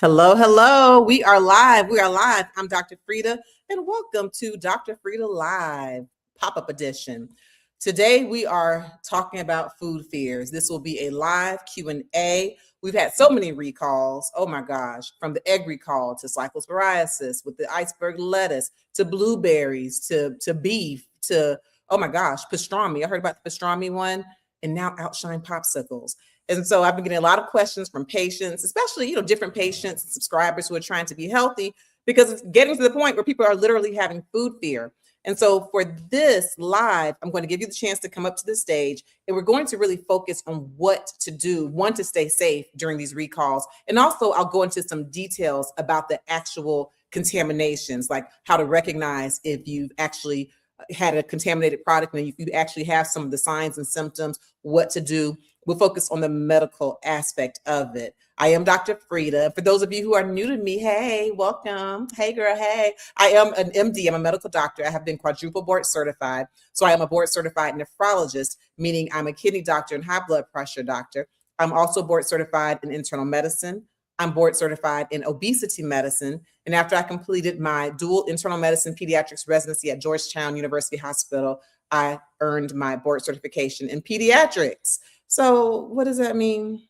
Hello, hello. We are live. We are live. I'm Dr. Frida, and welcome to Dr. Frida Live Pop-Up Edition. Today, we are talking about food fears. This will be a live Q&A. We've had so many recalls. Oh my gosh, from the egg recall to cyclosporiasis with the iceberg lettuce to blueberries to beef to, oh my gosh, pastrami. I heard about the pastrami one, and now Outshine popsicles. And so I've been getting a lot of questions from patients, especially, different patients and subscribers who are trying to be healthy, because it's getting to the point where people are literally having food fear. And so for this live, I'm going to give you the chance to come up to the stage, and we're going to really focus on what to do, one, to stay safe during these recalls. And also I'll go into some details about the actual contaminations, like how to recognize if you've actually had a contaminated product and if you actually have some of the signs and symptoms, what to do. We'll focus on the medical aspect of it. I am Dr. Frida. For those of you who are new to me, hey, welcome. Hey, girl, hey. I am an MD. I'm a medical doctor. I have been quadruple board certified. So I am a board certified nephrologist, meaning I'm a kidney doctor and high blood pressure doctor. I'm also board certified in internal medicine. I'm board certified in obesity medicine. And after I completed my dual internal medicine pediatrics residency at Georgetown University Hospital, I earned my board certification in pediatrics. So what does that mean?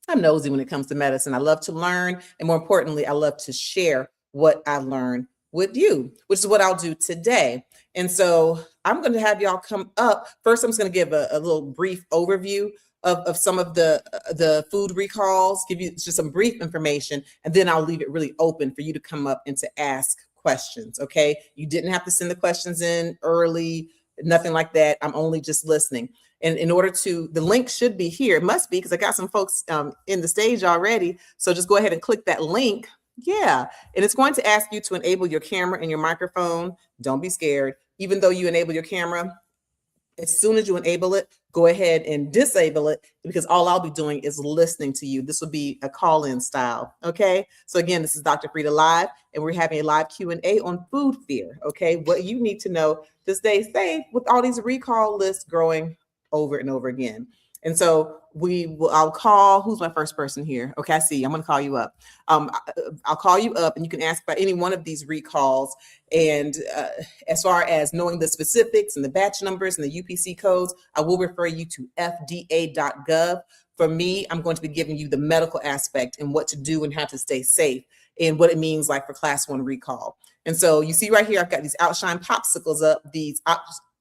I'm nosy when it comes to medicine. I love to learn. And more importantly, I love to share what I learn with you, which is what I'll do today. And so I'm going to have y'all come up. First, I'm just going to give a little brief overview of some of the food recalls, give you just some brief information, and then I'll leave it really open for you to come up and to ask questions, okay? You didn't have to send the questions in early, nothing like that. I'm only just listening. And in order to, the link should be here. It must be, because I got some folks in the stage already. So just go ahead and click that link. Yeah. And it's going to ask you to enable your camera and your microphone. Don't be scared. Even though you enable your camera, as soon as you enable it, go ahead and disable it, because all I'll be doing is listening to you. This will be a call-in style, okay? So again, this is Dr. Frida Live, and we're having a live Q&A on food fear, okay? What you need to know to stay safe with all these recall lists growing over and over again. And so I'll call, who's my first person here? Okay, I see, I'm gonna call you up. I'll call you up and you can ask about any one of these recalls. And as far as knowing the specifics and the batch numbers and the UPC codes, I will refer you to fda.gov. For me, I'm going to be giving you the medical aspect and what to do and how to stay safe and what it means like for class 1 recall. And so you see right here, I've got these Outshine popsicles up, these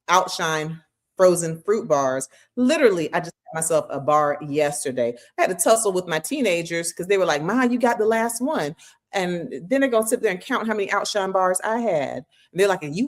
Outshine frozen fruit bars. Literally, I just got myself a bar yesterday. I had to tussle with my teenagers because they were like, Ma, you got the last one. And then they're gonna sit there and count how many Outshine bars I had. And they're like, and you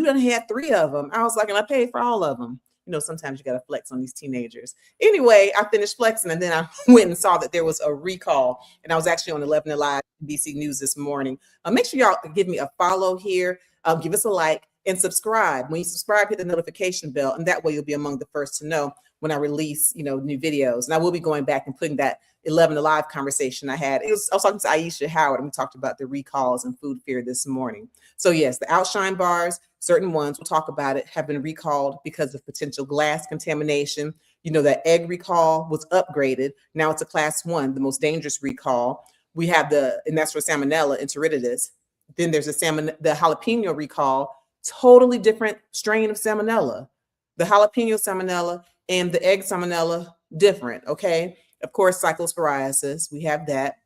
done had 3 of them. I was like, and I paid for all of them. Sometimes you gotta flex on these teenagers. Anyway, I finished flexing and then I went and saw that there was a recall. And I was actually on 11 Alive BC News this morning. Make sure y'all give me a follow here. Give us a like. And subscribe. When you subscribe, hit the notification bell, and that way you'll be among the first to know when I release, new videos. And I will be going back and putting that 11 Alive conversation I had. I was talking to Aisha Howard, and we talked about the recalls and food fear this morning. So yes, the Outshine bars, certain ones, we'll talk about it, have been recalled because of potential glass contamination. That egg recall was upgraded. Now it's a class 1, the most dangerous recall. We have and that's for Salmonella enteritidis. Then there's the jalapeno recall. Totally different strain of salmonella. The jalapeno salmonella and the egg salmonella, different, okay? Of course, cyclosporiasis, we have that.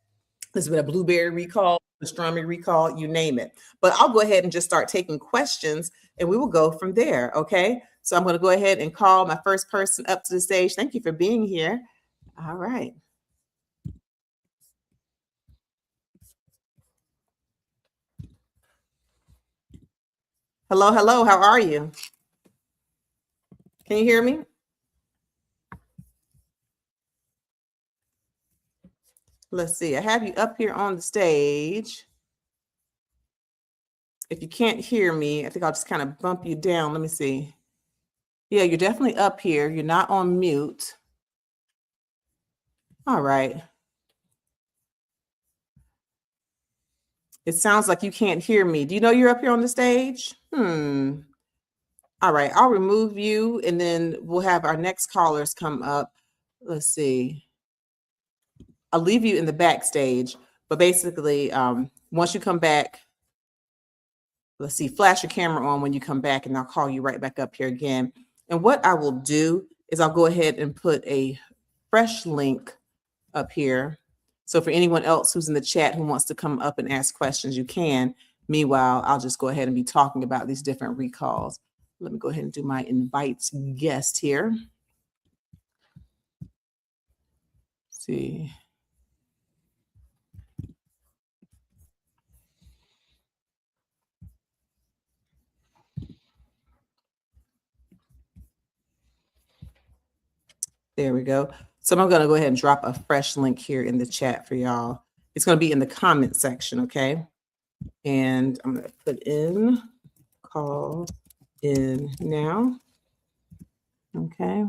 There's been a blueberry recall, pastrami recall, you name it. But I'll go ahead and just start taking questions and we will go from there, okay? So I'm gonna go ahead and call my first person up to the stage. Thank you for being here. All right. Hello, how are you? Can you hear me? Let's see, I have you up here on the stage. If you can't hear me, I think I'll just kind of bump you down. Let me see. Yeah, you're definitely up here. You're not on mute. All right. It sounds like you can't hear me. Do you know you're up here on the stage? All right. I'll remove you and then we'll have our next callers come up. Let's see. I'll leave you in the backstage, but basically, once you come back, let's see, flash your camera on when you come back and I'll call you right back up here again. And what I will do is I'll go ahead and put a fresh link up here. So for anyone else who's in the chat who wants to come up and ask questions, you can. Meanwhile, I'll just go ahead and be talking about these different recalls. Let me go ahead and do my invite guest here. Let's see. There we go. So I'm going to go ahead and drop a fresh link here in the chat for y'all. It's going to be in the comment section, okay? And I'm going to put in call in now. Okay.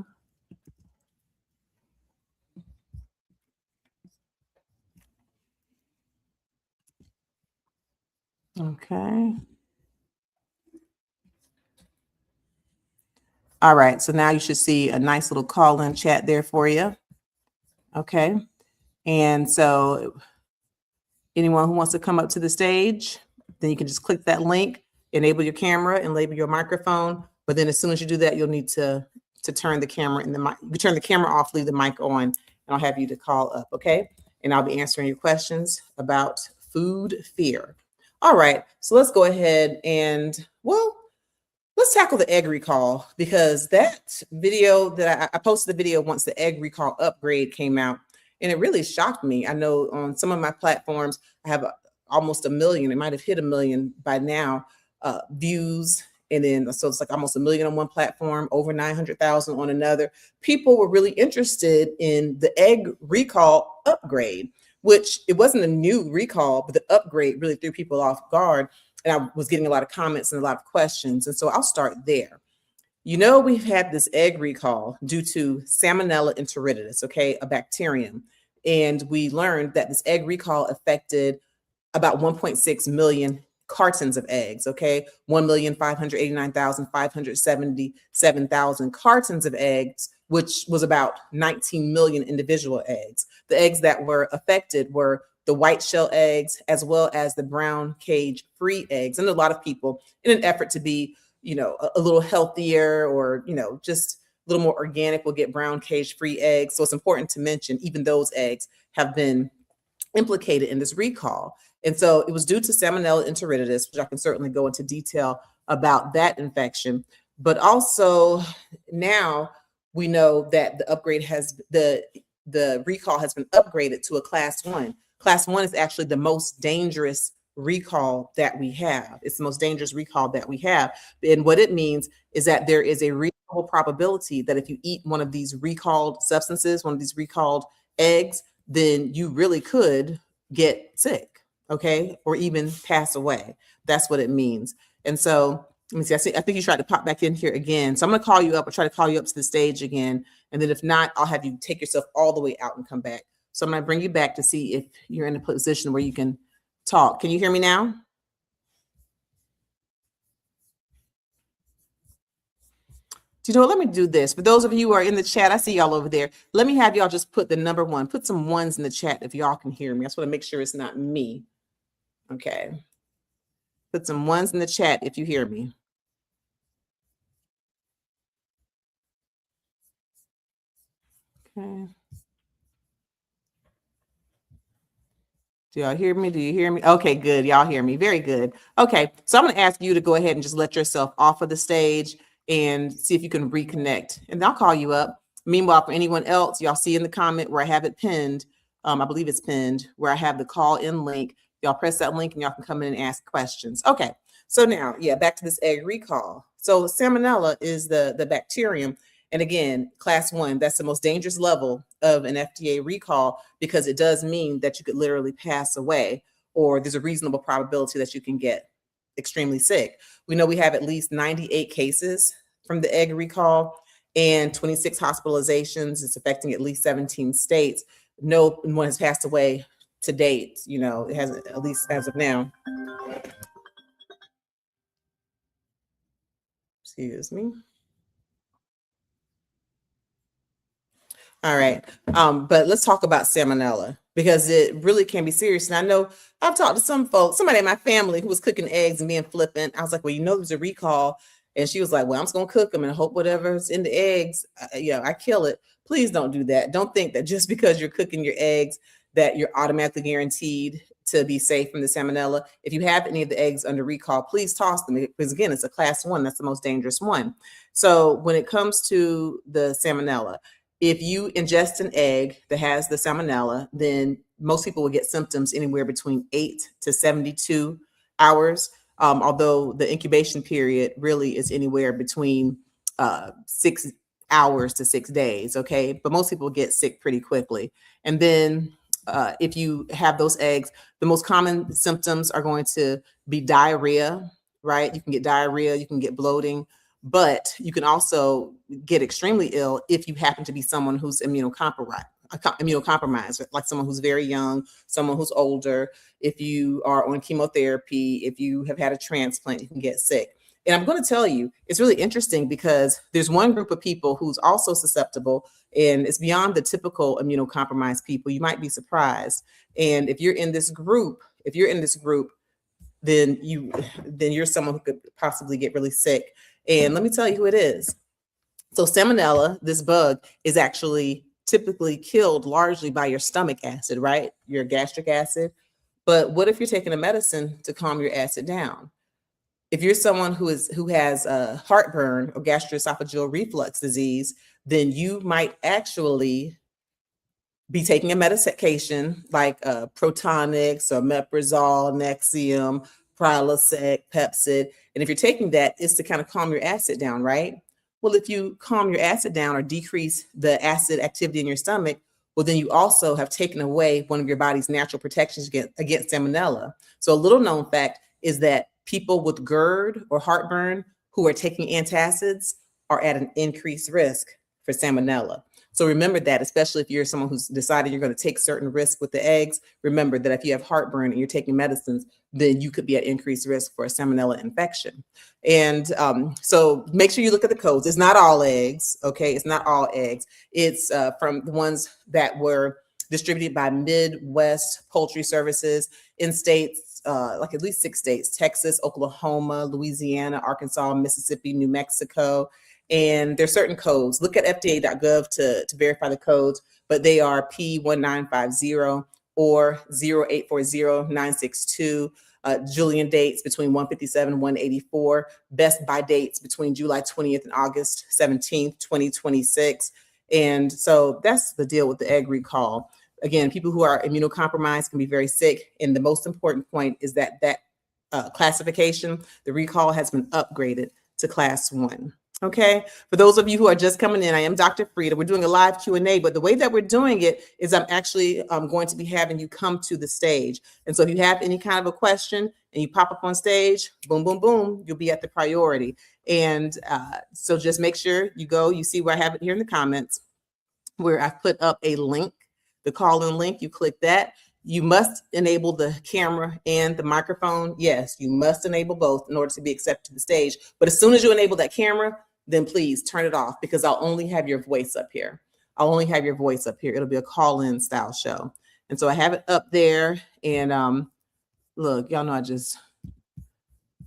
Okay. All right. So now you should see a nice little call-in chat there for you. Okay. And so anyone who wants to come up to the stage, then you can just click that link, enable your camera, and enable your microphone. But then as soon as you do that, you'll need to turn the camera and the mic. You turn the camera off, leave the mic on, and I'll have you to call up, okay? And I'll be answering your questions about food fear. All right, so let's go ahead and, well, let's tackle the egg recall, because that video that I posted the video once the egg recall upgrade came out, and it really shocked me. I know on some of my platforms, I have almost 1 million. It might have hit 1 million by now views. And then, so it's like almost 1 million on one platform, over 900,000 on another. People were really interested in the egg recall upgrade, which it wasn't a new recall, but the upgrade really threw people off guard. And I was getting a lot of comments and a lot of questions. And so I'll start there. You know, we've had this egg recall due to Salmonella enteritidis, okay, a bacterium. And we learned that this egg recall affected about 1.6 million cartons of eggs, okay? 1,589,577 cartons of eggs, which was about 19 million individual eggs. The eggs that were affected were the white shell eggs, as well as the brown cage free eggs. And a lot of people, in an effort to be, you know, a little healthier or, you know, just a little more organic, will get brown cage free eggs. So it's important to mention even those eggs have been implicated in this recall. And so it was due to Salmonella enteritidis, which I can certainly go into detail about that infection. But also now we know that the upgrade has the recall has been upgraded to a class 1. Class 1 is actually the most dangerous recall that we have. It's the most dangerous recall that we have. And what it means is that there is a reasonable probability that if you eat one of these recalled substances, one of these recalled eggs, then you really could get sick, okay, or even pass away. That's what it means. And so let me see. I think you tried to pop back in here again. So I'm going to call you up or try to call you up to the stage again. And then if not, I'll have you take yourself all the way out and come back. So I'm going to bring you back to see if you're in a position where you can talk. Can you hear me now? Do you know what? Let me do this. For those of you who are in the chat, I see y'all over there. Let me have y'all just put the number 1. Put some ones in the chat if y'all can hear me. I just want to make sure it's not me. Okay. Put some ones in the chat if you hear me. Okay. Do y'all hear me? Do you hear me? Okay, good. Y'all hear me. Very good. Okay, so I'm going to ask you to go ahead and just let yourself off of the stage and see if you can reconnect. And I'll call you up. Meanwhile, for anyone else, y'all see in the comment where I have it pinned, I believe it's pinned, where I have the call in link. Y'all press that link and y'all can come in and ask questions. Okay, so now, yeah, back to this egg recall. So Salmonella is the bacterium. And again, class 1, that's the most dangerous level of an FDA recall, because it does mean that you could literally pass away, or there's a reasonable probability that you can get extremely sick. We know we have at least 98 cases from the egg recall and 26 hospitalizations. It's affecting at least 17 states. no one has passed away to date. It hasn't, at least as of now. Excuse me. All right. But let's talk about salmonella because it really can be serious. And I know I've talked to some folks, somebody in my family who was cooking eggs and being flippant. I was like, well, there's a recall. And she was like, well, I'm just going to cook them and hope whatever's in the eggs, I kill it. Please don't do that. Don't think that just because you're cooking your eggs that you're automatically guaranteed to be safe from the salmonella. If you have any of the eggs under recall, please toss them because, again, it's a class 1. That's the most dangerous one. So when it comes to the salmonella, if you ingest an egg that has the salmonella, then most people will get symptoms anywhere between 8 to 72 hours, although the incubation period really is anywhere between 6 hours to 6 days, okay? But most people get sick pretty quickly. And then if you have those eggs, the most common symptoms are going to be diarrhea, right? You can get diarrhea, you can get bloating, but you can also get extremely ill if you happen to be someone who's immunocompromised, like someone who's very young, someone who's older. If you are on chemotherapy, if you have had a transplant, you can get sick. And I'm going to tell you, it's really interesting because there's one group of people who's also susceptible, and it's beyond the typical immunocompromised people. You might be surprised. And if you're in this group, then you're someone who could possibly get really sick. And let me tell you who it is. So salmonella, this bug, is actually typically killed largely by your stomach acid, right? Your gastric acid. But what if you're taking a medicine to calm your acid down? If you're someone who has heartburn or gastroesophageal reflux disease, then you might actually be taking a medication like Protonix or Meprazole, Nexium, Prilosec, Pepcid. And if you're taking that, it's to kind of calm your acid down, right? Well, if you calm your acid down or decrease the acid activity in your stomach, well, then you also have taken away one of your body's natural protections against salmonella. So a little known fact is that people with GERD or heartburn who are taking antacids are at an increased risk for salmonella. So remember that, especially if you're someone who's decided you're going to take certain risks with the eggs, remember that if you have heartburn and you're taking medicines, then you could be at increased risk for a salmonella infection. And so make sure you look at the codes. It's not all eggs, okay? It's not all eggs. It's from the ones that were distributed by Midwest Poultry Services in states, like at least 6 states: Texas, Oklahoma, Louisiana, Arkansas, Mississippi, New Mexico. And there's certain codes. Look at fda.gov to verify the codes, but they are P1950 or 0840962. Julian dates between 157 and 184. Best by dates between July 20th and August 17th, 2026. And so that's the deal with the egg recall. Again, people who are immunocompromised can be very sick. And the most important point is that classification, the recall, has been upgraded to class 1. Okay, for those of you who are just coming in, I am Dr. Frida. We're doing a live Q&A, but the way that we're doing it is I'm actually going to be having you come to the stage. And so if you have any kind of a question and you pop up on stage, boom, boom, boom, you'll be at the priority. And so just make sure you see where I have it here in the comments, where I've put up a link, the call-in link. You click that. You must enable the camera and the microphone. Yes, you must enable both in order to be accepted to the stage. But as soon as you enable that camera, then please turn it off, because I'll only have your voice up here. It'll be a call-in style show. And so I have it up there. And look, y'all know I'm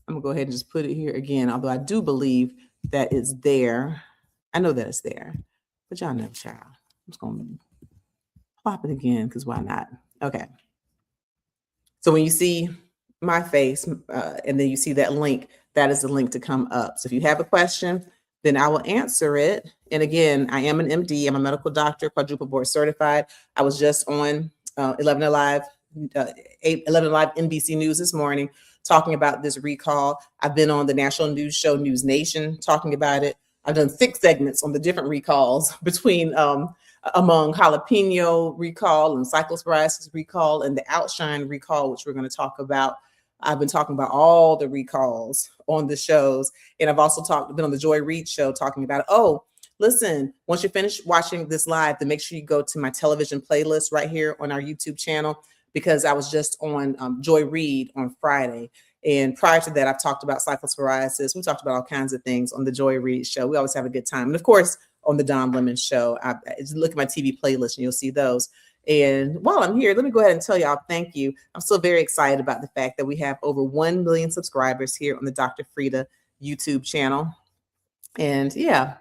gonna go ahead and just put it here again, although I do believe that it's there. I know that it's there, but y'all know, child. I'm just gonna plop it again, because why not? Okay. So when you see my face and then you see that link, that is the link to come up. So if you have a question, then I will answer it. And again, I am an MD. I'm a medical doctor, quadruple board certified. I was just on 11 Alive NBC News this morning talking about this recall. I've been on the national news show News Nation talking about it. I've done 6 segments on the different recalls among jalapeno recall and cyclosporiasis recall and the Outshine recall, which we're going to talk about. I've been talking about all the recalls on the shows. And I've also been on the Joy Reid show talking about, listen, once you finish watching this live, then make sure you go to my television playlist right here on our YouTube channel, because I was just on Joy Reid on Friday. And prior to that, I've talked about cyclosporiasis. We talked about all kinds of things on the Joy Reid show. We always have a good time. And of course, on the Don Lemon show, I just look at my TV playlist and you'll see those. And while I'm here, let me go ahead and tell y'all thank you. I'm so very excited about the fact that we have over 1 million subscribers here on the Dr. Frida YouTube channel. And yeah,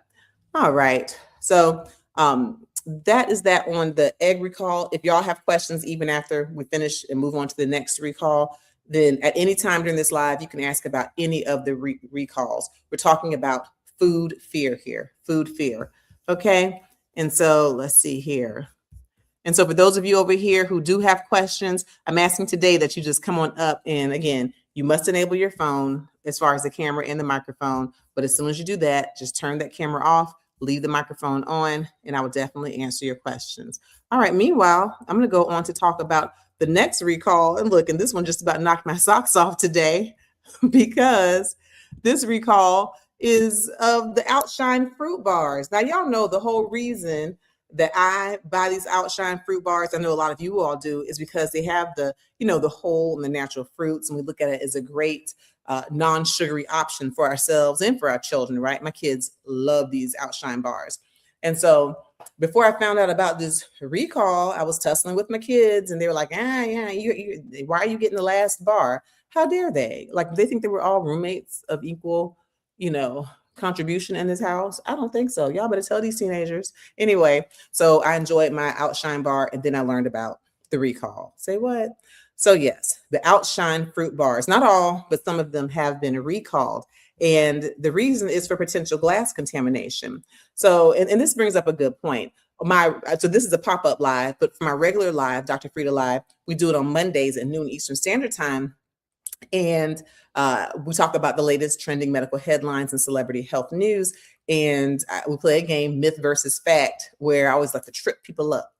all right. So that is that on the egg recall. If y'all have questions, even after we finish and move on to the next recall, then at any time during this live, you can ask about any of the recalls. We're talking about food fear here, food fear. Okay. And so let's see here. And so for those of you over here who do have questions, I'm asking today that you just come on up. And again, you must enable your phone as far as the camera and the microphone. But as soon as you do that, just turn that camera off, leave the microphone on, and I will definitely answer your questions. All right. Meanwhile, I'm going to go on to talk about the next recall. And look, and this one just about knocked my socks off today because this recall is of the Outshine fruit bars. Now, y'all know the whole reason that I buy these Outshine fruit bars, I know a lot of you all do, is because they have the, the whole and the natural fruits. And we look at it as a great non-sugary option for ourselves and for our children, right? My kids love these Outshine bars. And so before I found out about this recall, I was tussling with my kids and they were like, yeah, why are you getting the last bar? How dare they? Like, they think they were all roommates of equal, contribution in this house? I don't think so. Y'all better tell these teenagers. Anyway, so I enjoyed my Outshine bar and then I learned about the recall. Say what? So yes, the Outshine fruit bars, not all, but some of them have been recalled. And the reason is for potential glass contamination. So, and this brings up a good point. So this is a pop-up live, but for my regular live, Dr. Frida Live, we do it on Mondays at noon Eastern Standard Time. And we talk about the latest trending medical headlines and celebrity health news. And we play a game, Myth versus Fact, where I always like to trip people up,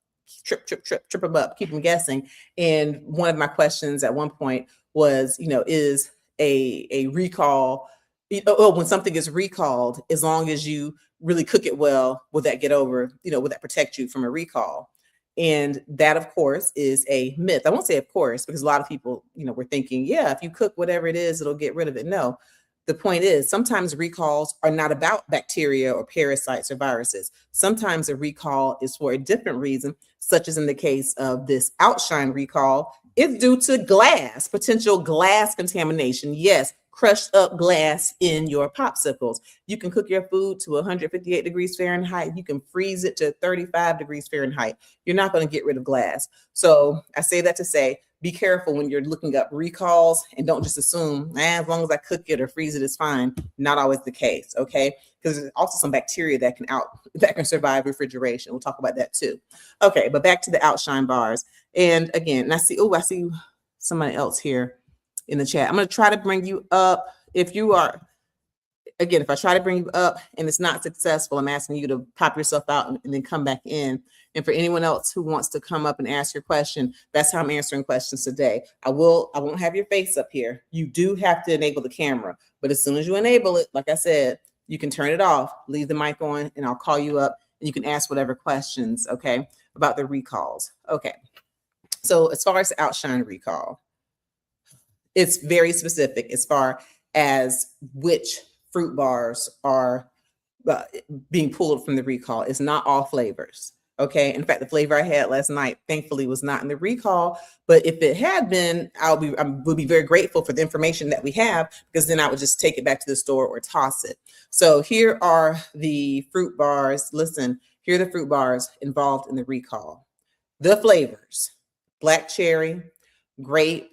trip them up, keep them guessing. And one of my questions at one point was, is a recall, when something is recalled, as long as you really cook it well, will that get over, will that protect you from a recall? And that, of course, is a myth. I won't say of course, because a lot of people, were thinking, yeah, if you cook whatever it is, it'll get rid of it. No, the point is sometimes recalls are not about bacteria or parasites or viruses. Sometimes a recall is for a different reason, such as in the case of this Outshine recall. It's due to glass, potential glass contamination. Yes, crushed up glass in your popsicles. You can cook your food to 158 degrees Fahrenheit. You can freeze it to 35 degrees Fahrenheit. You're not going to get rid of glass. So I say that to say, be careful when you're looking up recalls and don't just assume, as long as I cook it or freeze it, it's fine. Not always the case, okay? Because there's also some bacteria that can survive refrigeration. We'll talk about that too. Okay, but back to the Outshine bars. And again, I see somebody else here in the chat. I'm going to try to bring you up. If I try to bring you up and it's not successful, I'm asking you to pop yourself out and then come back in. And for anyone else who wants to come up and ask your question, that's how I'm answering questions today. I won't have your face up here. You do have to enable the camera, but as soon as you enable it, like I said, you can turn it off, leave the mic on, and I'll call you up and you can ask whatever questions, okay, about the recalls. Okay. So as far as the Outshine recall, it's very specific as far as which fruit bars are being pulled from the recall. It's not all flavors. Okay. In fact, the flavor I had last night, thankfully, was not in the recall. But if it had been, I would be very grateful for the information that we have, because then I would just take it back to the store or toss it. So here are the fruit bars. Listen, here are the fruit bars involved in the recall. The flavors: black cherry, grape,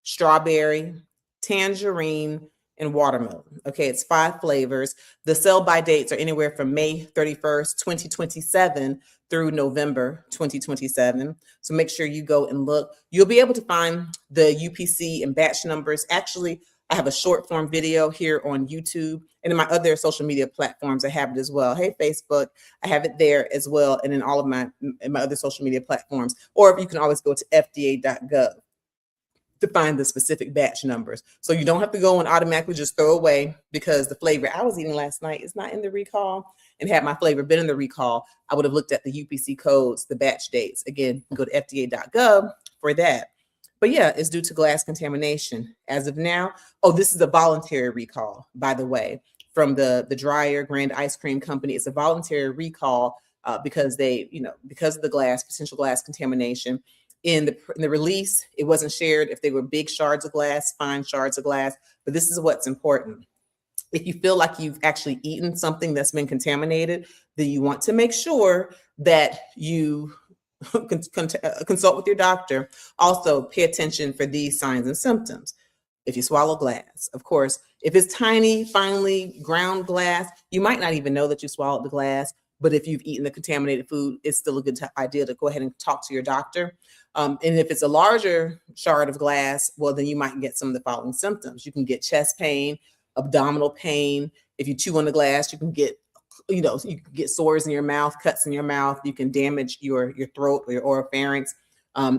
strawberry, tangerine, and watermelon. Okay, it's 5 flavors. The sell-by dates are anywhere from May 31st, 2027 through November 2027. So make sure you go and look. You'll be able to find the UPC and batch numbers. Actually, I have a short form video here on YouTube, and in my other social media platforms, I have it as well. Hey, Facebook, I have it there as well, and in all of my other social media platforms. Or you can always go to fda.gov. to find the specific batch numbers. So you don't have to go and automatically just throw away because the flavor I was eating last night is not in the recall. And had my flavor been in the recall, I would have looked at the UPC codes, the batch dates. Again, go to FDA.gov for that. But yeah, it's due to glass contamination. As of now, oh, this is a voluntary recall, by the way, from the Dryer Grand Ice Cream Company. It's a voluntary recall because they, because of the potential glass contamination. In the release, it wasn't shared if they were big shards of glass, fine shards of glass. But this is what's important. If you feel like you've actually eaten something that's been contaminated, then you want to make sure that you consult with your doctor. Also, pay attention for these signs and symptoms. If you swallow glass, of course, if it's tiny, finely ground glass, you might not even know that you swallowed the glass. But if you've eaten the contaminated food, it's still a good idea to go ahead and talk to your doctor. And if it's a larger shard of glass, well, then you might get some of the following symptoms. You can get chest pain, abdominal pain. If you chew on the glass, you can get you can get sores in your mouth, cuts in your mouth. You can damage your throat or your oropharynx.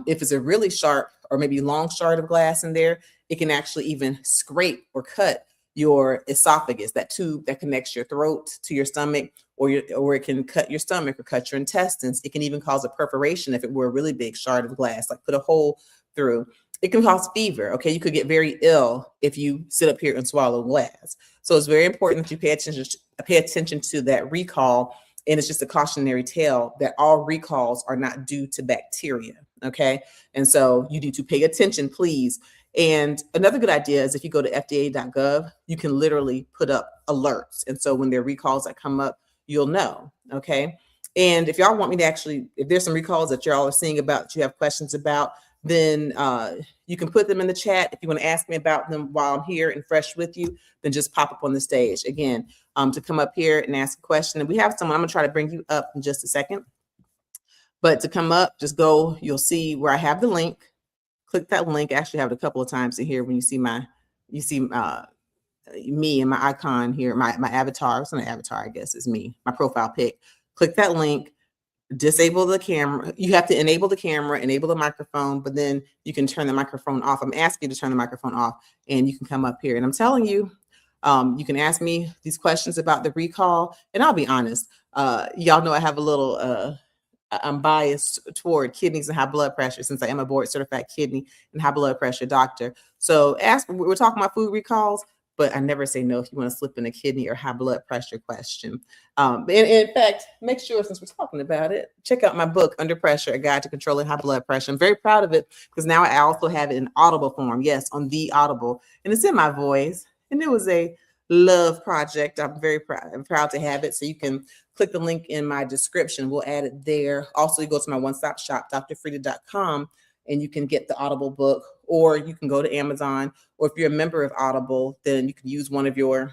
If it's a really sharp or maybe long shard of glass in there, it can actually even scrape or cut your esophagus, that tube that connects your throat to your stomach, or it can cut your stomach or cut your intestines. It can even cause a perforation if it were a really big shard of glass, like put a hole through. It can cause fever. Okay, you could get very ill if you sit up here and swallow glass. So it's very important that you pay attention to that recall. And it's just a cautionary tale that all recalls are not due to bacteria. Okay, and so you need to pay attention, please. And another good idea is if you go to FDA.gov, you can literally put up alerts. And so when there are recalls that come up, you'll know. Okay. And if y'all want me to if there's some recalls that y'all are seeing about, that you have questions about, then you can put them in the chat. If you want to ask me about them while I'm here and fresh with you, then just pop up on the stage. Again, to come up here and ask a question. And we have someone, I'm going to try to bring you up in just a second. But to come up, just go, you'll see where I have the link. Click that link. I actually have it a couple of times in here when you see me and my icon here, my avatar. It's not an avatar, I guess, is me, my profile pic. Click that link. Disable the camera. You have to enable the camera, enable the microphone, but then you can turn the microphone off. I'm asking you to turn the microphone off and you can come up here. And I'm telling you, you can ask me these questions about the recall. And I'll be honest, y'all know I have a little, I'm biased toward kidneys and high blood pressure since I am a board certified kidney and high blood pressure doctor. So we're talking about food recalls, but I never say no if you want to slip in a kidney or high blood pressure question. And in fact, make sure, since we're talking about it, check out my book, Under Pressure, A Guide to Controlling High Blood Pressure. I'm very proud of it because now I also have it in Audible form. Yes, on the Audible. And it's in my voice. And it was a love project. I'm very proud to have it. So you can click the link in my description. We'll add it there. Also, you go to my one-stop shop, drfrida.com, and you can get the Audible book, or you can go to Amazon, or if you're a member of Audible, then you can use one of your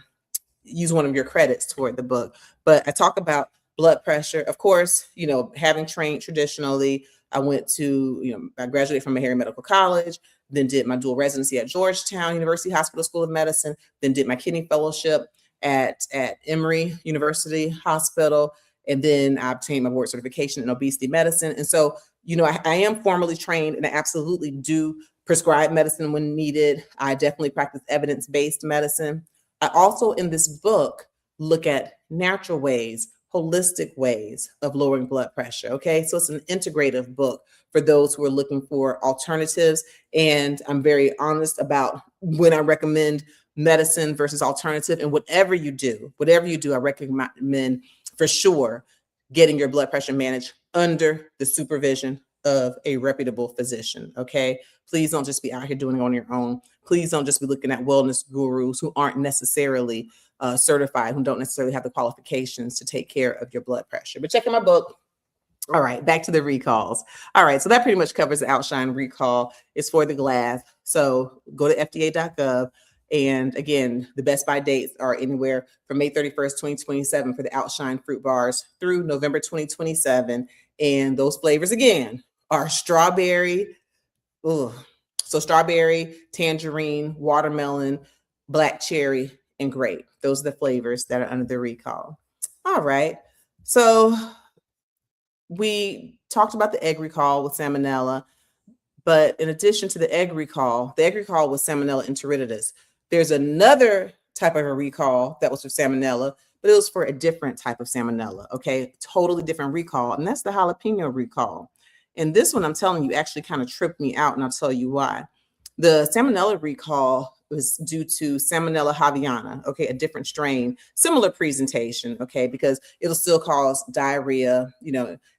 credits toward the book. But I talk about blood pressure. Of course, having trained traditionally, I graduated from Meharry Medical College, then did my dual residency at Georgetown University Hospital School of Medicine, then did my kidney fellowship at Emory University Hospital, and then I obtained my board certification in obesity medicine. And so, I am formally trained, and I absolutely do prescribe medicine when needed. I definitely practice evidence-based medicine. I also, in this book, look at natural ways, holistic ways of lowering blood pressure. Okay, so it's an integrative book for those who are looking for alternatives. And I'm very honest about when I recommend medicine versus alternative. And whatever you do, I recommend for sure getting your blood pressure managed under the supervision of a reputable physician. Okay, please don't just be out here doing it on your own. Please don't just be looking at wellness gurus who aren't necessarily certified, who don't necessarily have the qualifications to take care of your blood pressure. But check out my book. All right, back to the recalls. All right, so that pretty much covers the Outshine recall. It's for the glass. So go to FDA.gov. And again, the best buy dates are anywhere from May 31st, 2027 for the Outshine fruit bars through November 2027. And those flavors, again, are strawberry. So strawberry, tangerine, watermelon, black cherry, and grape. Those are the flavors that are under the recall. All right. So we talked about the egg recall with Salmonella. But in addition to the egg recall was Salmonella enteritidis. There's another type of a recall that was for Salmonella, but it was for a different type of Salmonella. Okay, totally different recall, and that's the jalapeno recall. And this one, I'm telling you, actually kind of tripped me out, and I'll tell you why. The Salmonella recall was due to Salmonella haviana, okay, a different strain, similar presentation, okay, because it'll still cause diarrhea,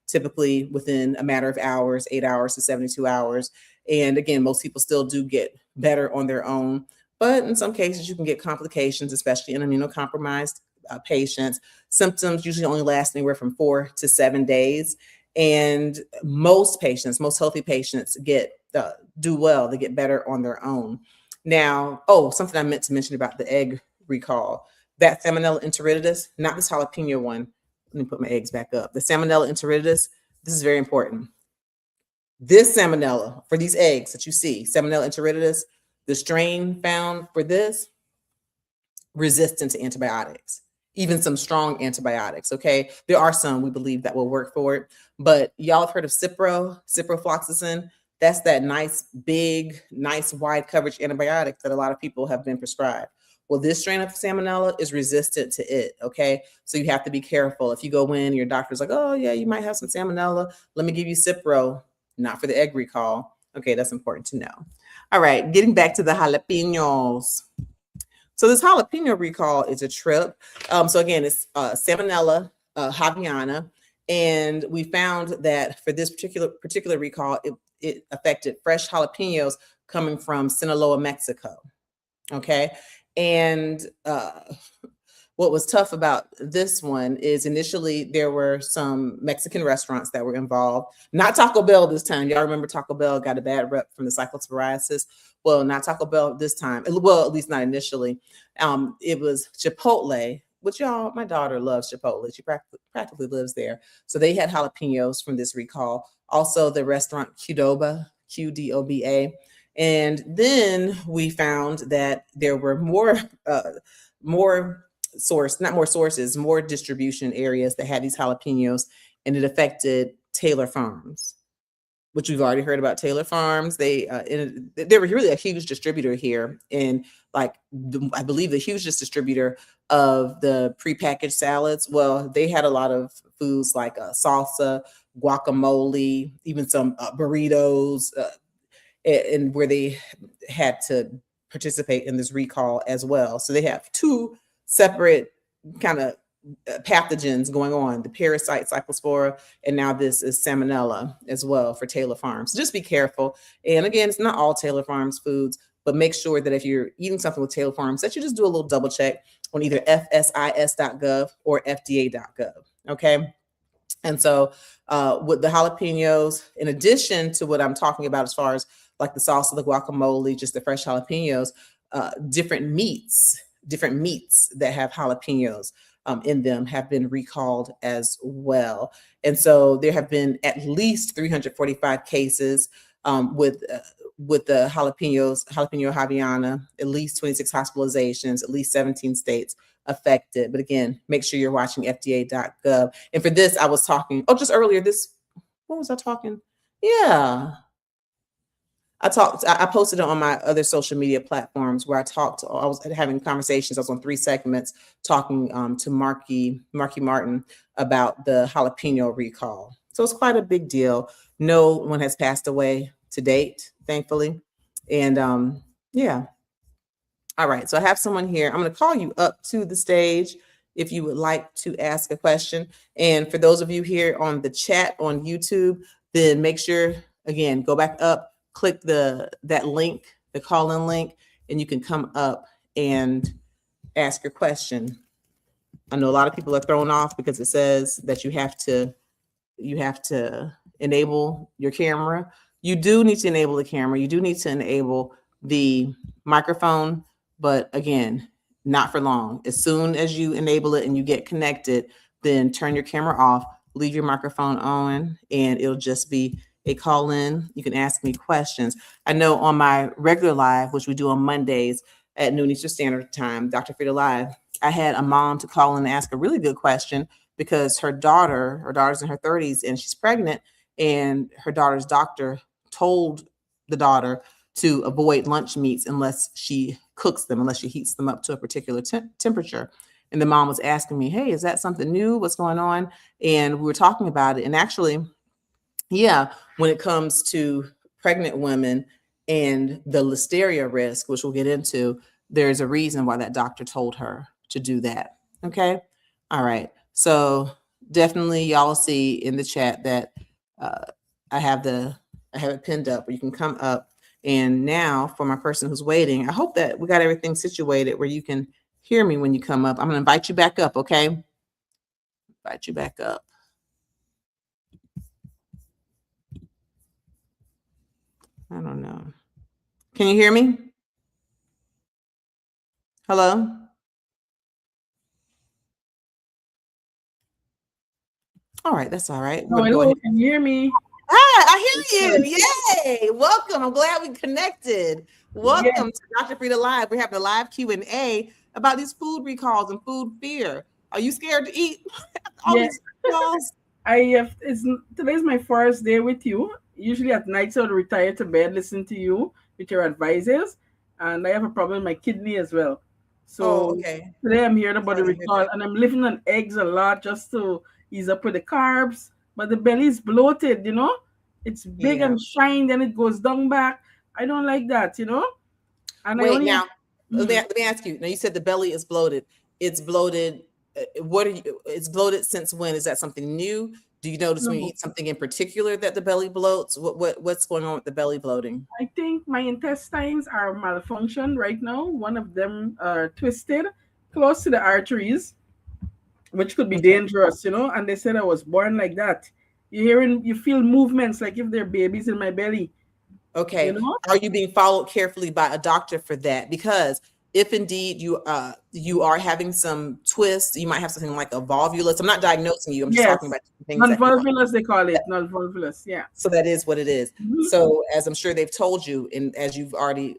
typically within a matter of hours, 8 hours to 72 hours. And again, most people still do get better on their own, but in some cases, you can get complications, especially in immunocompromised patients. Symptoms usually only last anywhere from 4 to 7 days. And most healthy patients do well. They get better on their own. Now, something I meant to mention about the egg recall, that Salmonella enteritidis, not this jalapeno one. Let me put my eggs back up. The Salmonella enteritidis, this is very important. This Salmonella, for these eggs that you see, Salmonella enteritidis, the strain found for this, resistant to antibiotics, even some strong antibiotics, okay? There are some we believe that will work for it, but y'all have heard of ciprofloxacin. That's that nice, big, nice, wide coverage antibiotic that a lot of people have been prescribed. Well, this strain of Salmonella is resistant to it, okay? So you have to be careful. If you go in, your doctor's like, oh, yeah, you might have some Salmonella. Let me give you Cipro, not for the egg recall. Okay, that's important to know. All right, getting back to the jalapenos. So this jalapeno recall is a trip. So again, it's Salmonella haviana, and we found that for this particular recall, it affected fresh jalapenos coming from Sinaloa, Mexico. Okay, and what was tough about this one is initially there were some Mexican restaurants that were involved. Not Taco Bell this time. Y'all remember Taco Bell got a bad rep from the cyclopsoriasis. Well, not Taco Bell this time. Well, at least not initially. It was Chipotle, which my daughter loves Chipotle. She practically lives there. So they had jalapenos from this recall. Also the restaurant Qdoba, Qdoba. And then we found that there were more distribution areas that had these jalapenos, and it affected Taylor Farms, which we've already heard about. Taylor Farms. They were really a huge distributor here, and I believe the hugest distributor of the prepackaged salads. Well, they had a lot of foods like salsa, guacamole, even some burritos, and where they had to participate in this recall as well. So they have two separate kind of pathogens going on, the parasite cyclospora, and now this is Salmonella as well for Taylor Farms. So just be careful. And again, it's not all Taylor Farms foods, but make sure that if you're eating something with Taylor Farms, that you just do a little double check on either fsis.gov or fda.gov. Okay. And so with the jalapenos, in addition to what I'm talking about as far as like the salsa, the guacamole, just the fresh jalapenos, different meats that have jalapenos in them have been recalled as well. And so there have been at least 345 cases with the jalapeno haviana, at least 26 hospitalizations, at least 17 states affected. But again, make sure you're watching fda.gov. And for this, I was talking, just earlier, what was I talking? Yeah. I posted it on my other social media platforms where I was having conversations. I was on 3 segments talking to Marky Martin about the jalapeno recall. So it's quite a big deal. No one has passed away to date, thankfully. And yeah. All right. So I have someone here. I'm going to call you up to the stage if you would like to ask a question. And for those of you here on the chat on YouTube, then make sure, again, go back up, click that link, the call-in link, and you can come up and ask your question. I know a lot of people are thrown off because it says that you have to enable your camera. You do need to enable the camera. You do need to enable the microphone, but again, not for long. As soon as you enable it and you get connected, then turn your camera off, leave your microphone on, and it'll just be a call in. You can ask me questions. I know on my regular live, which we do on Mondays at noon Eastern Standard Time, Dr. Frida Live, I had a mom to call in and ask a really good question because her daughter's in her 30s and she's pregnant, and her daughter's doctor told the daughter to avoid lunch meats unless she cooks them, unless she heats them up to a particular temperature. And the mom was asking me, hey, is that something new? What's going on? And we were talking about it. And actually, yeah, when it comes to pregnant women and the listeria risk, which we'll get into, there's a reason why that doctor told her to do that. Okay. All right. So definitely y'all see in the chat that uh, I have it pinned up where you can come up. And now for my person who's waiting, I hope that we got everything situated where you can hear me when you come up. I'm going to invite you back up. Okay. Invite you back up. I don't know. Can you hear me? Hello? All right, that's all right. Oh, hello, can you hear me? Ah, I hear you. Yay. Welcome. I'm glad we connected. Welcome to Dr. Frida Live. We're having a live Q&A about these food recalls and food fear. Are you scared to eat all these recalls? Today's my first day with you. Usually at night, I would retire to bed, listen to you with your advices, and I have a problem with my kidney as well. So today I'm hearing about the recall, and I'm living on eggs a lot just to ease up with the carbs. But the belly is bloated, you know. It's big and shiny, then it goes down back. I don't like that, you know. And wait, let me ask you. Now you said the belly is bloated. It's bloated. It's bloated since when? Is that something new? Do you notice when you eat something in particular that the belly bloats? What's going on with the belly bloating? I think my intestines are malfunctioned right now. One of them are twisted close to the arteries, which could be dangerous, you know. And they said I was born like that. You feel movements like if there are babies in my belly. Okay. You know? Are you being followed carefully by a doctor for that? Because if indeed you are having some twists, you might have something like a volvulus. I'm not diagnosing you. I'm just talking about things. Non-volvulus, they call it. Non-volvulus, yeah. So that is what it is. Mm-hmm. So as I'm sure they've told you, and as you've already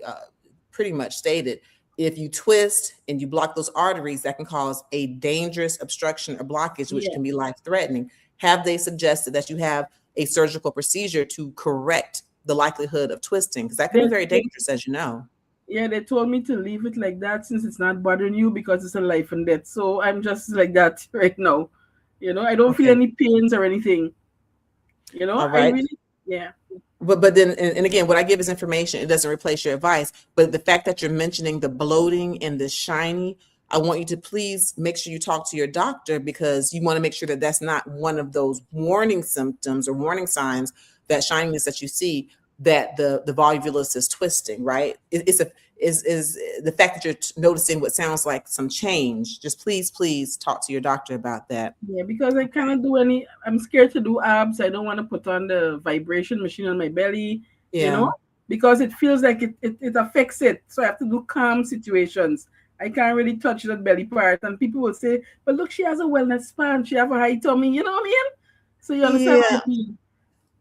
pretty much stated, if you twist and you block those arteries, that can cause a dangerous obstruction or blockage, which can be life-threatening. Have they suggested that you have a surgical procedure to correct the likelihood of twisting? Because that can be very dangerous, as you know. Yeah, they told me to leave it like that since it's not bothering you because it's a life and death. So I'm just like that right now. You know, I don't feel any pains or anything. You know, I really, But then, and again, what I give is information. It doesn't replace your advice. But the fact that you're mentioning the bloating and the shiny, I want you to please make sure you talk to your doctor because you want to make sure that that's not one of those warning symptoms or warning signs, that shininess that you see, that the volvulus is twisting, right? Is the fact that you're noticing what sounds like some change. Just please talk to your doctor about that. Yeah, because I cannot do I'm scared to do abs. I don't want to put on the vibration machine on my belly, you know, because it feels like it affects it. So I have to do calm situations. I can't really touch that belly part. And people will say, but look, she has a wellness span. She have a high tummy. You know what I mean? So you understand what I mean?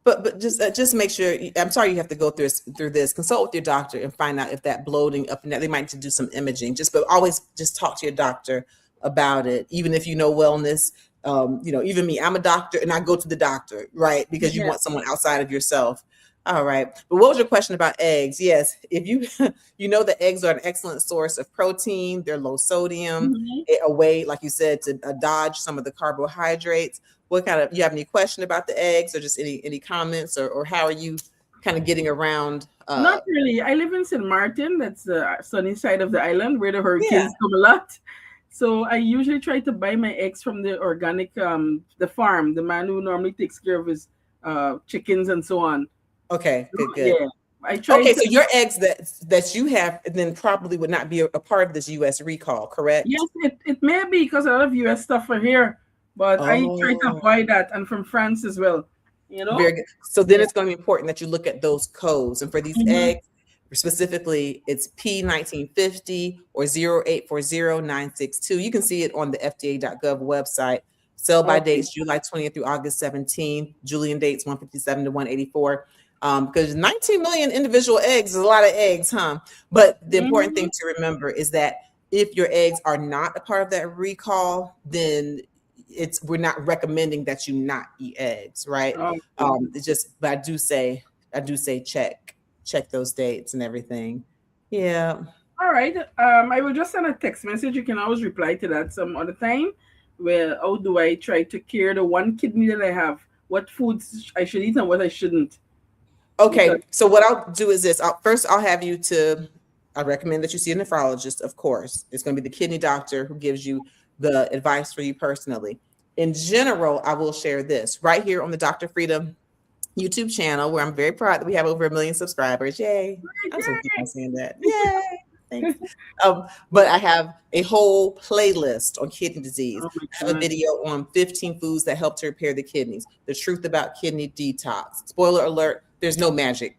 But just make sure. I'm sorry you have to go through this. Consult with your doctor and find out if that bloating up and down. They might need to do some imaging. But always just talk to your doctor about it. Even if you know wellness, you know, even me, I'm a doctor and I go to the doctor, right? Because you want someone outside of yourself. All right. But what was your question about eggs? Yes, if you you know that eggs are an excellent source of protein. They're low sodium, a way, like you said, to dodge some of the carbohydrates. What kind of, you have any question about the eggs or just any comments or how are you kind of getting around? Not really. I live in St. Martin. That's the sunny side of the island where the hurricanes come a lot. So I usually try to buy my eggs from the organic, the farm, the man who normally takes care of his chickens and so on. Okay, good. Yeah. So your eggs that you have then probably would not be a part of this U.S. recall, correct? Yes, it may be because a lot of U.S. stuff are here. But I try to avoid that, and from France as well. You know, very good. So then it's going to be important that you look at those codes, and for these eggs specifically, it's P1950 or 0840962. You can see it on the FDA.gov website. Sell by dates July 20th through August 17th. Julian dates 157 to 184. Because 19 million individual eggs is a lot of eggs, huh? But the important thing to remember is that if your eggs are not a part of that recall, then we're not recommending that you not eat eggs, right? It's just, but I do say check. check those dates and everything. Yeah. All right. I will just send a text message. You can always reply to that some other time. Where how do I try to cure the one kidney that I have? What foods I should eat and what I shouldn't? Because Okay, so what I'll do is this. I'll have you to. I recommend that you see a nephrologist. Of course, it's going to be the kidney doctor who gives you the advice for you personally. In general, I will share this right here on the Dr. Freedom YouTube channel, where I'm very proud that we have over 1 million subscribers. Yay! I'm so keep on saying that. Yay! Thanks. But I have a whole playlist on kidney disease. oh my I have a god. video on 15 foods that help to repair the kidneys. The truth about kidney detox. Spoiler alert: there's no magic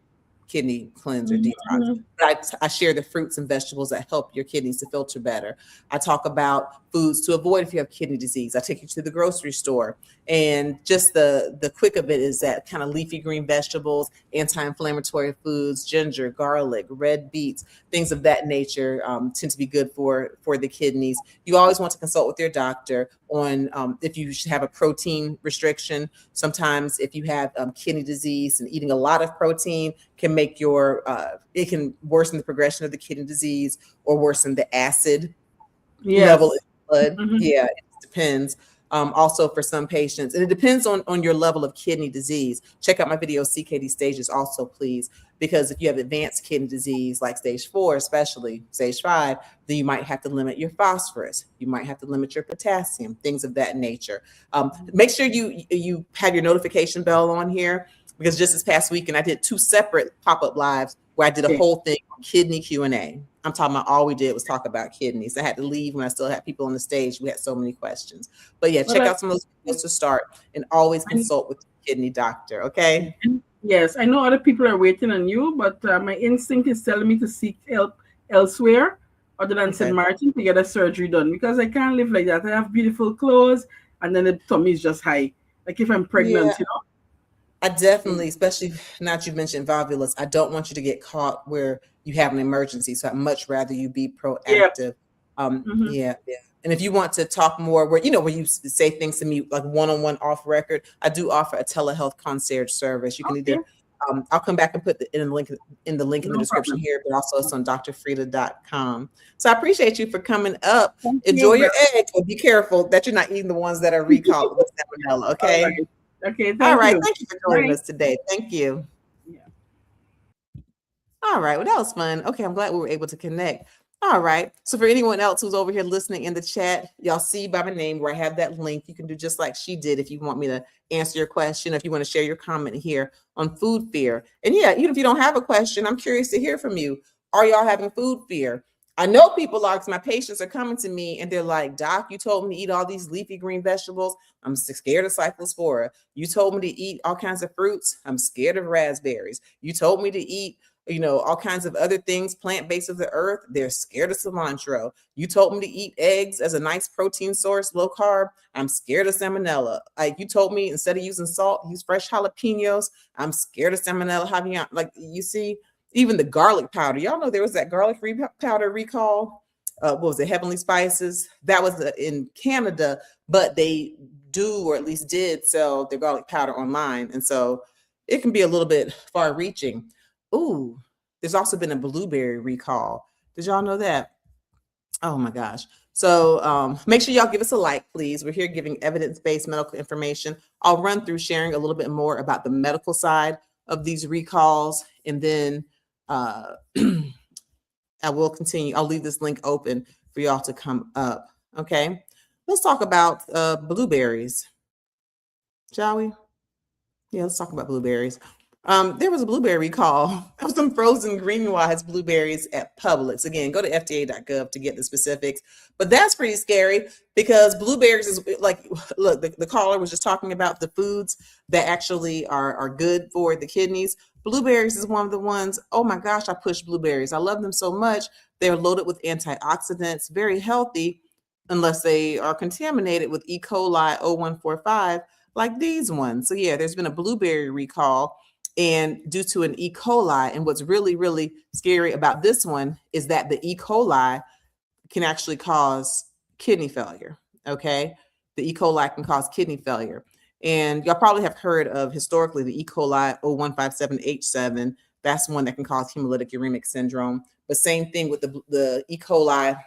kidney cleanse or detox. Mhm. But I share the fruits and vegetables that help your kidneys to filter better. I talk about foods to avoid if you have kidney disease. I take you to the grocery store, and just the quick of it is that kind of leafy green vegetables, anti-inflammatory foods, ginger, garlic, red beets, things of that nature tend to be good for the kidneys. You always want to consult with your doctor on if you should have a protein restriction. Sometimes if you have kidney disease and eating a lot of protein can make your it can worsen the progression of the kidney disease or worsen the acid level in Yes. blood. Mhm. Yeah, it depends. Also for some patients, and it depends on your level of kidney disease. Check out my video CKD stages also, please, because if you have advanced kidney disease like stage 4, especially stage 5, then you might have to limit your phosphorus. You might have to limit your potassium, things of that nature. Make sure you have your notification bell on here, because just this past weekend I did 2 separate pop-up lives where I did a Okay. whole thing on kidney Q&A. I'm talking about all we did was talk about kidneys. I had to leave when I still had people on the stage. We had so many questions. But yeah, Well, check out some of those videos to start, and always I, consult with your kidney doctor, okay? yes, I know other people are waiting on you, but my instinct is telling me to seek help elsewhere other than St. Okay. Martin to get a surgery done because I can't live like that. I have beautiful clothes and then the tummy is just high. Like if I'm Yeah, pregnant, you I know? definitely, especially now that you mentioned volvulus, I don't want you to get caught where you have an emergency. So I'd much rather you be Yeah. proactive. Hmm. Yeah, yeah. And if you want to talk more, where you say things to me like one-on-one off record, I do offer a telehealth concierge service. You can Okay. either, I'll come back and put in the link in the No description problem. here, but also it's on drfrida.com. So I appreciate you for coming up. Thank Enjoy you your very eggs, but be careful that you're not eating the ones that are recalled with salmonella. All Okay. right. Okay. All Thank right. you. Thank you for joining Bye. us today. Thank you. Yeah. All right. Well, that was fun. Okay. I'm glad we were able to connect. All right. So for anyone else who's over here listening in the chat, y'all see by my name where I have that link. You can do just like she did if you want me to answer your question, if you want to share your comment here on food fear. And yeah, even if you don't have a question, I'm curious to hear from you. Are y'all having food fear? I know people are, because my patients are coming to me and they're like, Doc, you told me to eat all these leafy green vegetables. I'm scared of cyclospora. You told me to eat all kinds of fruits. I'm scared of raspberries. You told me to eat all kinds of other things, plant-based of the earth. They're scared of cilantro. You told me to eat eggs as a nice protein source, low carb. I'm scared of salmonella. Like you told me, instead of using salt, use fresh jalapenos. I'm scared of salmonella. Like you see, even the garlic powder. Y'all know there was that garlic powder recall. What was it? Heavenly Spices. That was in Canada, but they do, or at least did, sell their garlic powder online, and so it can be a little bit far-reaching. Ooh, there's also been a blueberry recall. Did y'all know that? Oh my gosh. So make sure y'all give us a like, please. We're here giving evidence-based medical information. I'll run through sharing a little bit more about the medical side of these recalls, and then I will continue. I'll leave this link open for y'all to come up. Okay. Let's talk about blueberries, shall we? Yeah, let's talk about blueberries. There was a blueberry recall of some frozen green-wise blueberries at Publix. Again, go to fda.gov to get the specifics. But that's pretty scary because blueberries is like, look, the caller was just talking about the foods that actually are good for the kidneys. Blueberries is one of the ones. Oh my gosh, I push blueberries. I love them so much. They're loaded with antioxidants, very healthy, unless they are contaminated with E. coli 0145 like these ones. So yeah, there's been a blueberry recall and due to an E. coli. And what's really, really scary about this one is that the E. coli can actually cause kidney failure. Okay. The E. coli can cause kidney failure. And y'all probably have heard of historically the E. coli 0157H7 That's one that can cause hemolytic uremic syndrome. But same thing with the E. coli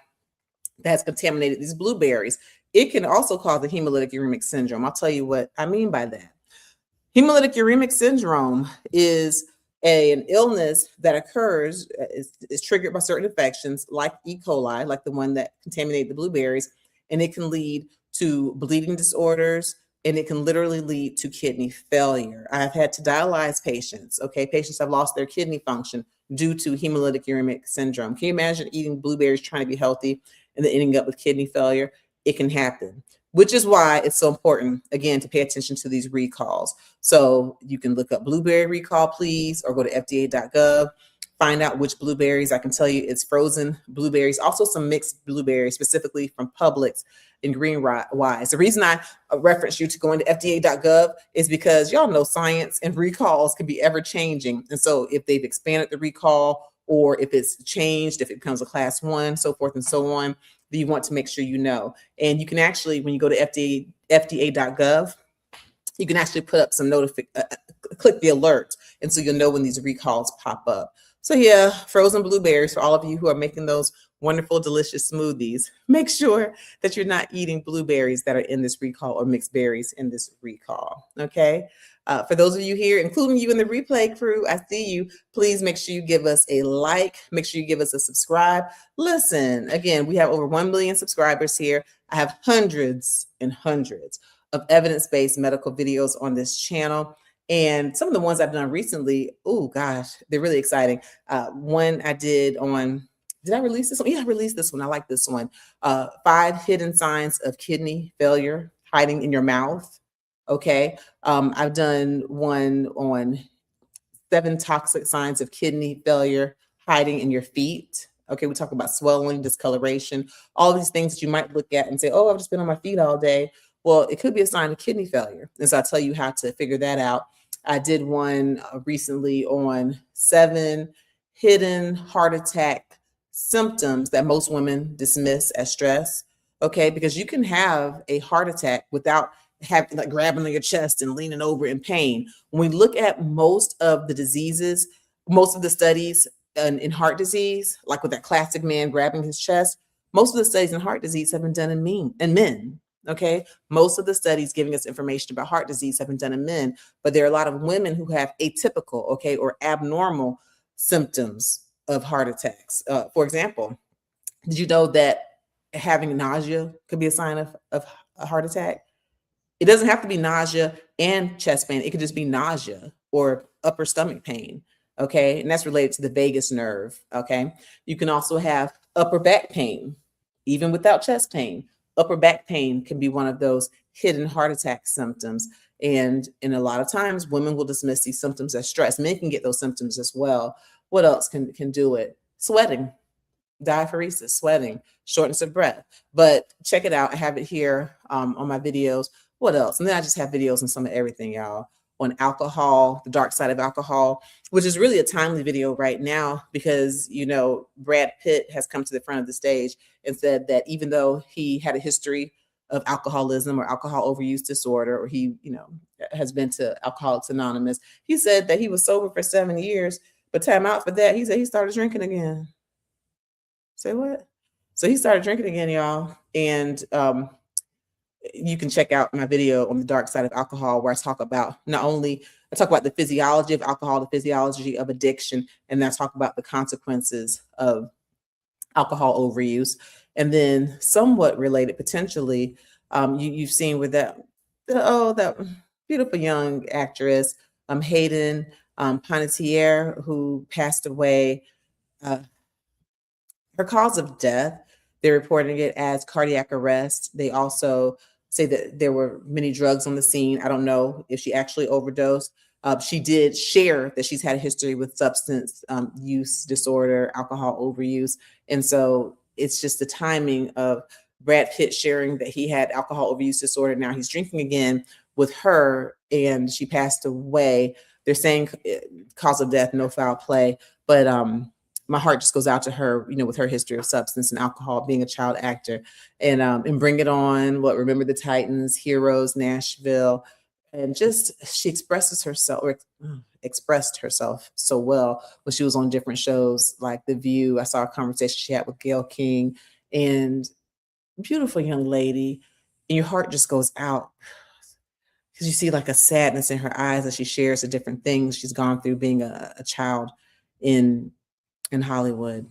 that's contaminated these blueberries. It can also cause the hemolytic uremic syndrome. I'll tell you what I mean by that. Hemolytic uremic syndrome is an illness that occurs, is triggered by certain infections like E. coli, like the one that contaminated the blueberries, and it can lead to bleeding disorders, and it can literally lead to kidney failure. I've had to dialyze patients. Okay, patients have lost their kidney function due to hemolytic uremic syndrome. Can you imagine eating blueberries trying to be healthy and then ending up with kidney failure? It can happen, which is why it's so important, again, to pay attention to these recalls. So you can look up blueberry recall, please, or go to FDA.gov, find out which blueberries. I can tell you it's frozen blueberries, also some mixed blueberries, specifically from Publix and Greenwise. The reason I reference you to going to FDA.gov is because y'all know science and recalls can be ever changing. And so if they've expanded the recall, or if it's changed, if it becomes a class 1, so forth and so on, that you want to make sure you know. And you can actually, when you go to FDA.gov, you can actually put up some click the alert, and so you'll know when these recalls pop up. So yeah, frozen blueberries for all of you who are making those wonderful, delicious smoothies. Make sure that you're not eating blueberries that are in this recall or mixed berries in this recall. Okay. For those of you here, including you in the replay crew, I see you. Please make sure you give us a like. Make sure you give us a subscribe. Listen, again, we have over 1 million subscribers here. I have hundreds and hundreds of evidence-based medical videos on this channel. And some of the ones I've done recently, oh gosh, they're really exciting. One I did on, did I release this one? Yeah, I released this one. I like this one. 5 hidden signs of kidney failure hiding in your mouth. Okay. I've done one on 7 toxic signs of kidney failure hiding in your feet. Okay, we talk about swelling, discoloration, all these things that you might look at and say, oh, I've just been on my feet all day. Well, it could be a sign of kidney failure. And so I'll tell you how to figure that out. I did one recently on 7 hidden heart attack symptoms that most women dismiss as stress. Okay, because you can have a heart attack without having like grabbing on your chest and leaning over in pain. When we look at most of the diseases, most of the studies in heart disease, like with that classic man grabbing his chest, most of the studies in heart disease have been done in men. Okay, most of the studies giving us information about heart disease have been done in men, but there are a lot of women who have atypical, okay, or abnormal symptoms of heart attacks. For example, did you know that having nausea could be a sign of a heart attack? It doesn't have to be nausea and chest pain. It could just be nausea or upper stomach pain. Okay. And that's related to the vagus nerve. Okay. You can also have upper back pain, even without chest pain. Upper back pain can be one of those hidden heart attack symptoms. And a lot of times women will dismiss these symptoms as stress. Men can get those symptoms as well. What else can do it? Sweating, diaphoresis, sweating, shortness of breath. But check it out. I have it here on my videos. What else? And then I just have videos on some of everything, y'all, on alcohol, the dark side of alcohol, which is really a timely video right now because, you know, Brad Pitt has come to the front of the stage and said that even though he had a history of alcoholism or alcohol overuse disorder, or he, you know, has been to Alcoholics Anonymous, he said that he was sober for 7 years, but time out for that, he said he started drinking again. Say what? So he started drinking again, y'all. And you can check out my video on the dark side of alcohol, where I talk about I talk about the physiology of alcohol, the physiology of addiction, and then I talk about the consequences of alcohol overuse. And then somewhat related, potentially, you've seen with that beautiful young actress, Hayden Panettiere, who passed away. Her cause of death, they're reporting it as cardiac arrest. They also say that there were many drugs on the scene. I don't know if she actually overdosed. She did share that she's had a history with substance use disorder, alcohol overuse. And so it's just the timing of Brad Pitt sharing that he had alcohol overuse disorder. Now he's drinking again with her, and she passed away. They're saying cause of death, no foul play. But my heart just goes out to her, you know, with her history of substance and alcohol, being a child actor, and Bring It On, Remember the Titans, Heroes, Nashville, and just she expressed herself so well when she was on different shows like The View. I saw a conversation she had with Gayle King, and beautiful young lady, and your heart just goes out because you see like a sadness in her eyes as she shares the different things she's gone through being a child in Hollywood.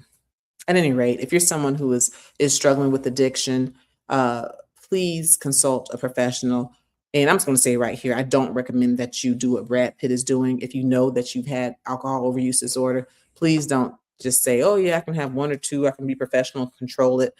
At any rate, if you're someone who is struggling with addiction, uh, please consult a professional. And I'm just going to say right here, I don't recommend that you do what Brad Pitt is doing. If you know that you've had alcohol overuse disorder, please don't just say, "Oh yeah, I can have one or two. I can be professional, control it."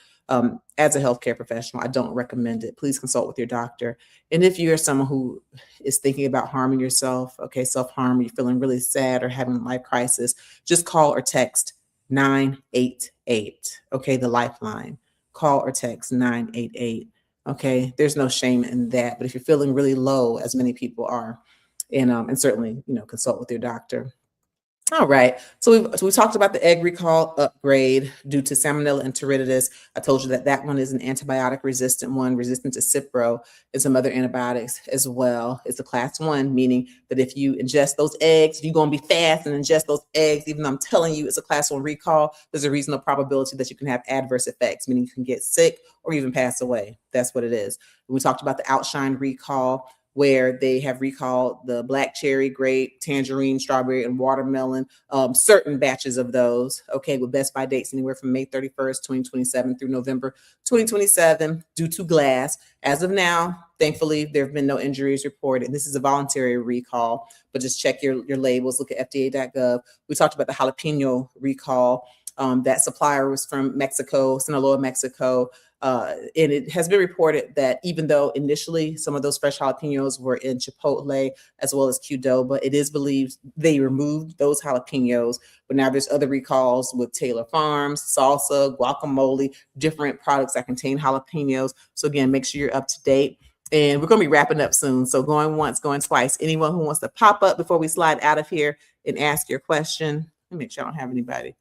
As a healthcare professional, I don't recommend it. Please consult with your doctor. And if you're someone who is thinking about harming yourself, okay, self-harm, you're feeling really sad or having a life crisis, just call or text 988. Okay, the lifeline. Call or text 988. Okay, there's no shame in that. But if you're feeling really low, as many people are, and certainly, consult with your doctor. All right. So we talked about the egg recall upgrade due to Salmonella enteritidis. I told you that one is an antibiotic resistant one, resistant to Cipro and some other antibiotics as well. It's a class 1, meaning that if you ingest those eggs, you're going to be fast and ingest those eggs. Even though I'm telling you it's a class 1 recall, there's a reasonable probability that you can have adverse effects, meaning you can get sick or even pass away. That's what it is. We talked about the Outshine recall, where they have recalled the black cherry, grape, tangerine, strawberry, and watermelon, certain batches of those, okay, with best by dates anywhere from May 31st, 2027 through November 2027 due to glass. As of now, thankfully, there have been no injuries reported. This is a voluntary recall, but just check your labels, look at FDA.gov. We talked about the jalapeno recall. That supplier was from Mexico, Sinaloa, Mexico. And it has been reported that even though initially some of those fresh jalapenos were in Chipotle as well as Qdoba, it is believed they removed those jalapenos. But now there's other recalls with Taylor Farms, salsa, guacamole, different products that contain jalapenos. So again, make sure you're up to date. And we're going to be wrapping up soon. So going once, going twice. Anyone who wants to pop up before we slide out of here and ask your question. Let me make sure I don't have anybody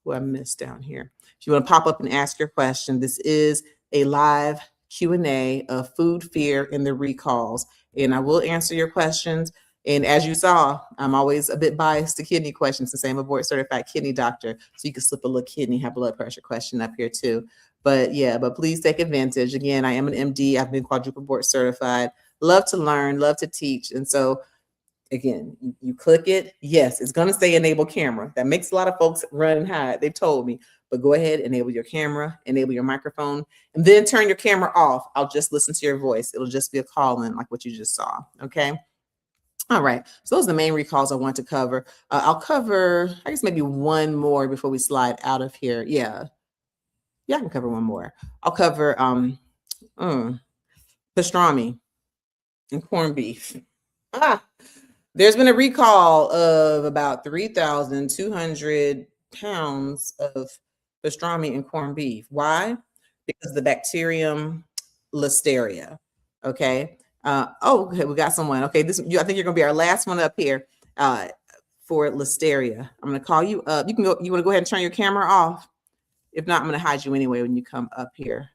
who I missed down here. If you want to pop up and ask your question, this is a live Q&A of food fear and the recalls. And I will answer your questions. And as you saw, I'm always a bit biased to kidney questions since I'm a board certified kidney doctor. So you can slip a little kidney, high blood pressure question up here too. But please take advantage. Again, I am an MD. I've been quadruple board certified. Love to learn, love to teach. And so again, you click it. Yes, it's going to say enable camera. That makes a lot of folks run and hide. They've told me. But go ahead, enable your camera, enable your microphone, and then turn your camera off. I'll just listen to your voice. It'll just be a call in like what you just saw. Okay. All right. So those are the main recalls I want to cover. I'll cover, I guess, maybe one more before we slide out of here. Yeah, I can cover one more. I'll cover pastrami and corned beef. There's been a recall of about 3,200 pounds of pastrami and corned beef. Why? Because of the bacterium Listeria. Okay. Okay, we got someone. Okay, I think you're gonna be our last one up here for Listeria. I'm gonna call you up. You want to go ahead and turn your camera off. If not, I'm gonna hide you anyway when you come up here.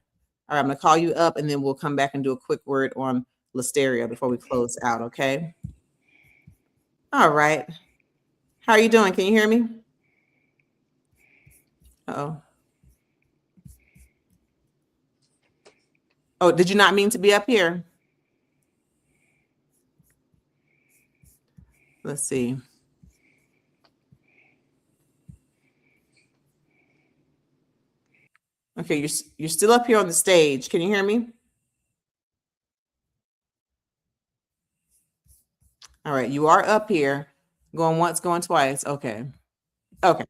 All right, I'm gonna call you up and then we'll come back and do a quick word on Listeria before we close out. Okay. All right. How are you doing? Can you hear me? Uh-oh. Oh, did you not mean to be up here? Let's see. Okay, you're still up here on the stage. Can you hear me? All right, you are up here. Going once, going twice. Okay. Okay.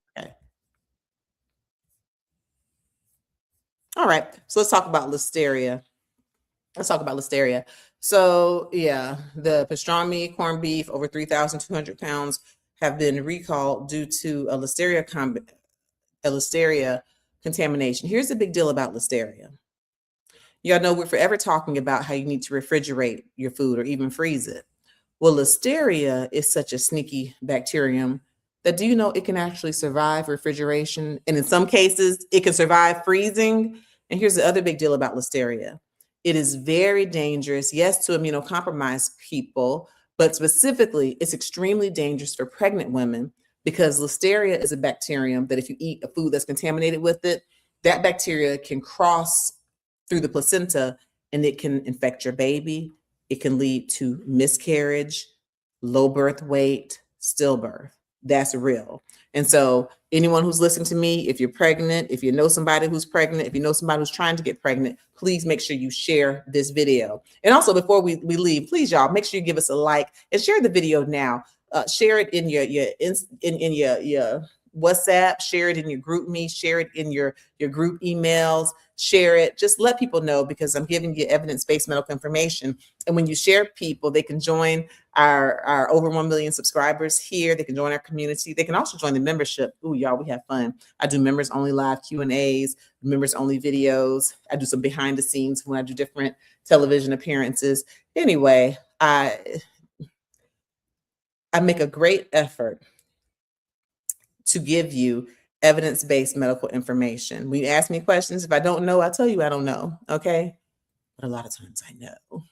All right. So let's talk about Listeria. So yeah, the pastrami, corned beef, over 3,200 pounds have been recalled due to a Listeria contamination. Here's the big deal about Listeria. Y'all know we're forever talking about how you need to refrigerate your food or even freeze it. Well, Listeria is such a sneaky bacterium that do you know it can actually survive refrigeration? And in some cases, it can survive freezing. And here's the other big deal about Listeria. It is very dangerous, yes, to immunocompromised people, but specifically, it's extremely dangerous for pregnant women because Listeria is a bacterium that if you eat a food that's contaminated with it, that bacteria can cross through the placenta and it can infect your baby. It can lead to miscarriage, low birth weight, stillbirth. That's real. And so anyone who's listening to me, if you're pregnant, if you know somebody who's pregnant, if you know somebody who's trying to get pregnant, please make sure you share this video. And also before we leave, please y'all make sure you give us a like and share the video now. Share it in your WhatsApp, share it in your group me, share it in your group emails, share it. Just let people know because I'm giving you evidence-based medical information. And when you share people, they can join our over 1 million subscribers here. They can join our community. They can also join the membership. Ooh, y'all, we have fun. I do members only live Q&As, members only videos. I do some behind the scenes when I do different television appearances. Anyway, I make a great effort to give you evidence-based medical information. When you ask me questions, if I don't know, I'll tell you I don't know, okay? But a lot of times I know.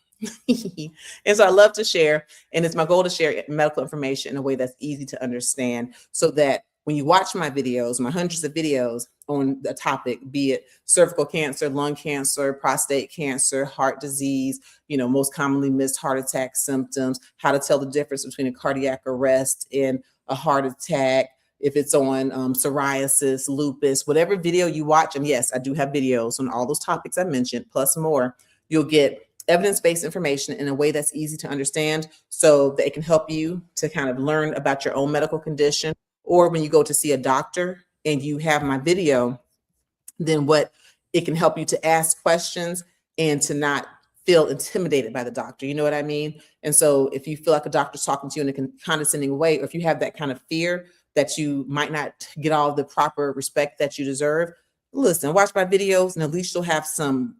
And so I love to share, and it's my goal to share medical information in a way that's easy to understand so that when you watch my videos, my hundreds of videos on the topic, be it cervical cancer, lung cancer, prostate cancer, heart disease, most commonly missed heart attack symptoms, how to tell the difference between a cardiac arrest and a heart attack, if it's on psoriasis, lupus, whatever video you watch, and yes, I do have videos on all those topics I mentioned, plus more, you'll get evidence-based information in a way that's easy to understand so that it can help you to kind of learn about your own medical condition. Or when you go to see a doctor and you have my video, then what it can help you to ask questions and to not feel intimidated by the doctor. You know what I mean? And so if you feel like a doctor's talking to you in a condescending way, or if you have that kind of fear that you might not get all the proper respect that you deserve, listen, watch my videos and at least you'll have some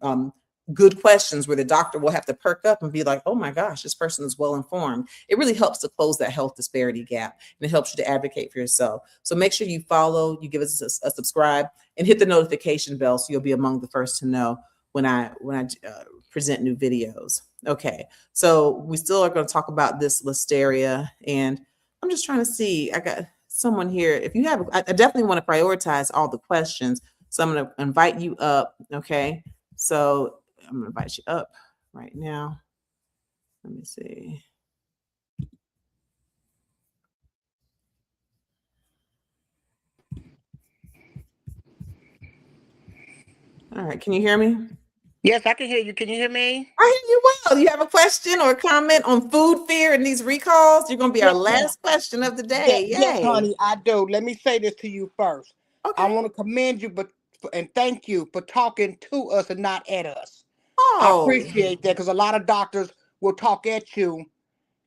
good questions where the doctor will have to perk up and be like, oh my gosh, this person is well informed. It really helps to close that health disparity gap, and it helps you to advocate for yourself. So make sure you follow, you give us a subscribe, and hit the notification bell so you'll be among the first to know when I present new videos. Okay, so we still are going to talk about this Listeria, and I'm just trying to see. I got someone here. If you have, I definitely want to prioritize all the questions. So I'm going to invite you up. Okay, so I'm going to invite you up right now. Let me see. All right, can you hear me? Yes, I can hear you. Can you hear me? I hear you well. You have a question or a comment on food fear and these recalls? You're going to be our last question of the day. Yes, Yay. honey, I do. Let me say this to you first. Okay. I want to commend you and thank you for talking to us and not at us. I Oh, appreciate that because a lot of doctors will talk at you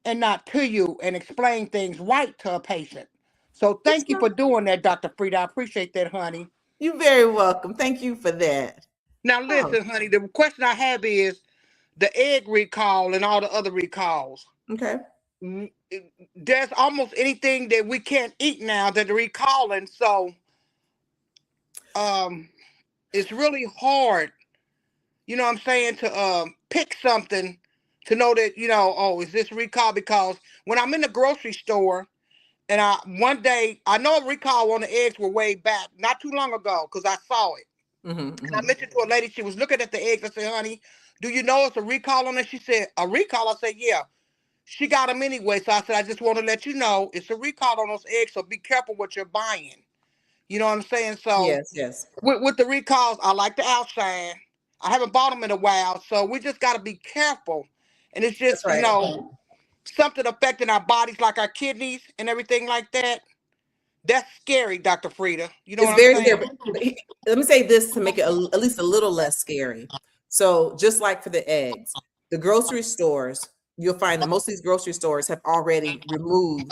and not to you and explain things right to a patient. So thank you for doing that, Dr. Frida. I appreciate that, honey. you're very welcome. Thank you for that. Now Oh, listen, honey, the question I have is the egg recall and all the other recalls. okay. There's almost anything that we can't eat now that they're recalling. So it's really hard, you know what I'm saying, to pick something to know that, oh, is this recall? Because when I'm in the grocery store and one day I know a recall on the eggs were way back, not too long ago, because I saw it. And I mentioned to a lady, she was looking at the eggs. I said, honey, do you know it's a recall on it? She said, a recall? I said, yeah. She got them anyway. So I said, I just want to let you know it's a recall on those eggs. So be careful what you're buying. You know what I'm saying? So Yes. with the recalls, I like the Outshine. I haven't bought them in a while. So we just got to be careful. And it's just, That's right. something affecting our bodies like our kidneys and everything like that. That's scary, Dr. Frida. You know It's what I'm very saying? scary. Let me say this to make it at least a little less scary. So just like for the eggs, the grocery stores, you'll find that most of these grocery stores have already removed.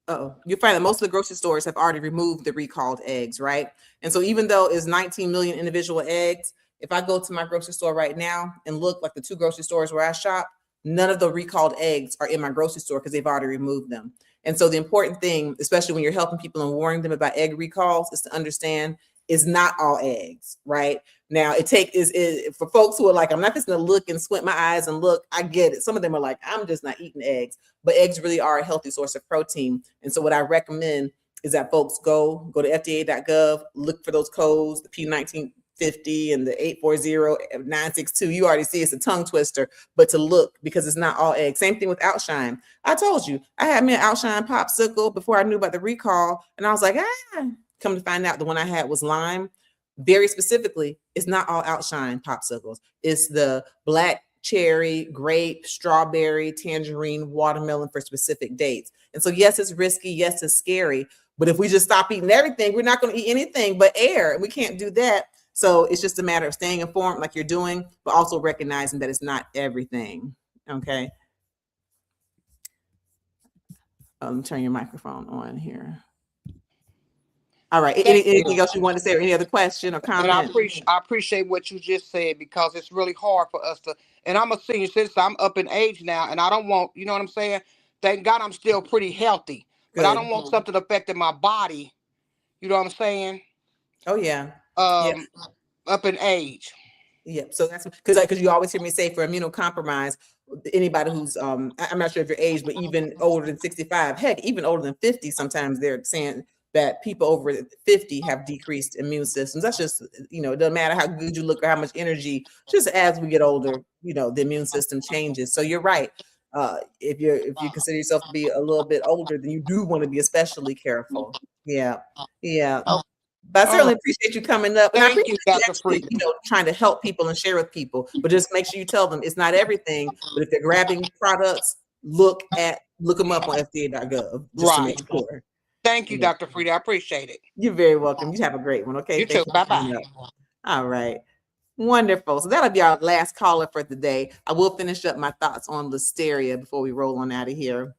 You'll find that most of the grocery stores have already removed the recalled eggs, right? And so even though it's 19 million individual eggs, if I go to my grocery store right now and look, like the two grocery stores where I shop, none of the recalled eggs are in my grocery store because they've already removed them. And so the important thing, especially when you're helping people and warning them about egg recalls, is to understand it's not all eggs, right? Now is for folks who are like, I'm not just gonna look and squint my eyes and look. I get it. Some of them are like, I'm just not eating eggs, but eggs really are a healthy source of protein. And so what I recommend is that folks go to FDA.gov, look for those codes, the P1950 and the 840-962. You already see it's a tongue twister, but to look, because it's not all eggs. Same thing with Outshine. I told you, I had me an Outshine popsicle before I knew about the recall, and I was like, come to find out the one I had was lime. Very specifically, it's not all Outshine popsicles. It's the black cherry, grape, strawberry, tangerine, watermelon for specific dates. And so, yes, it's risky. Yes, it's scary. But if we just stop eating everything, we're not going to eat anything but air. And we can't do that. So it's just a matter of staying informed like you're doing, but also recognizing that it's not everything. Okay. Turn your microphone on here. All right. Anything else you want to say, or any other question or comment? And I appreciate what you just said, because it's really hard for us to. And I'm a senior citizen. I'm up in age now, and I don't want. You know what I'm saying? Thank God I'm still pretty healthy, but I don't want something affecting my body. You know what I'm saying? Oh yeah. Up in age. Yep. So that's because you always hear me say, for immunocompromised, anybody who's I'm not sure if your age, but even older than 65, heck, even older than 50, sometimes they're saying that people over 50 have decreased immune systems. That's just, it doesn't matter how good you look or how much energy, just as we get older, the immune system changes. So you're right. If you consider yourself to be a little bit older, then you do want to be especially careful. Yeah. Yeah. But I certainly appreciate you coming up. And I appreciate you actually, trying to help people and share with people. But just make sure you tell them it's not everything. But if they're grabbing products, look them up on FDA.gov just to make sure. Thank you, Dr. Frida. I appreciate it. You're very welcome. You have a great one. Okay. You too. Bye-bye. All right. Wonderful. So that'll be our last caller for the day. I will finish up my thoughts on Listeria before we roll on out of here.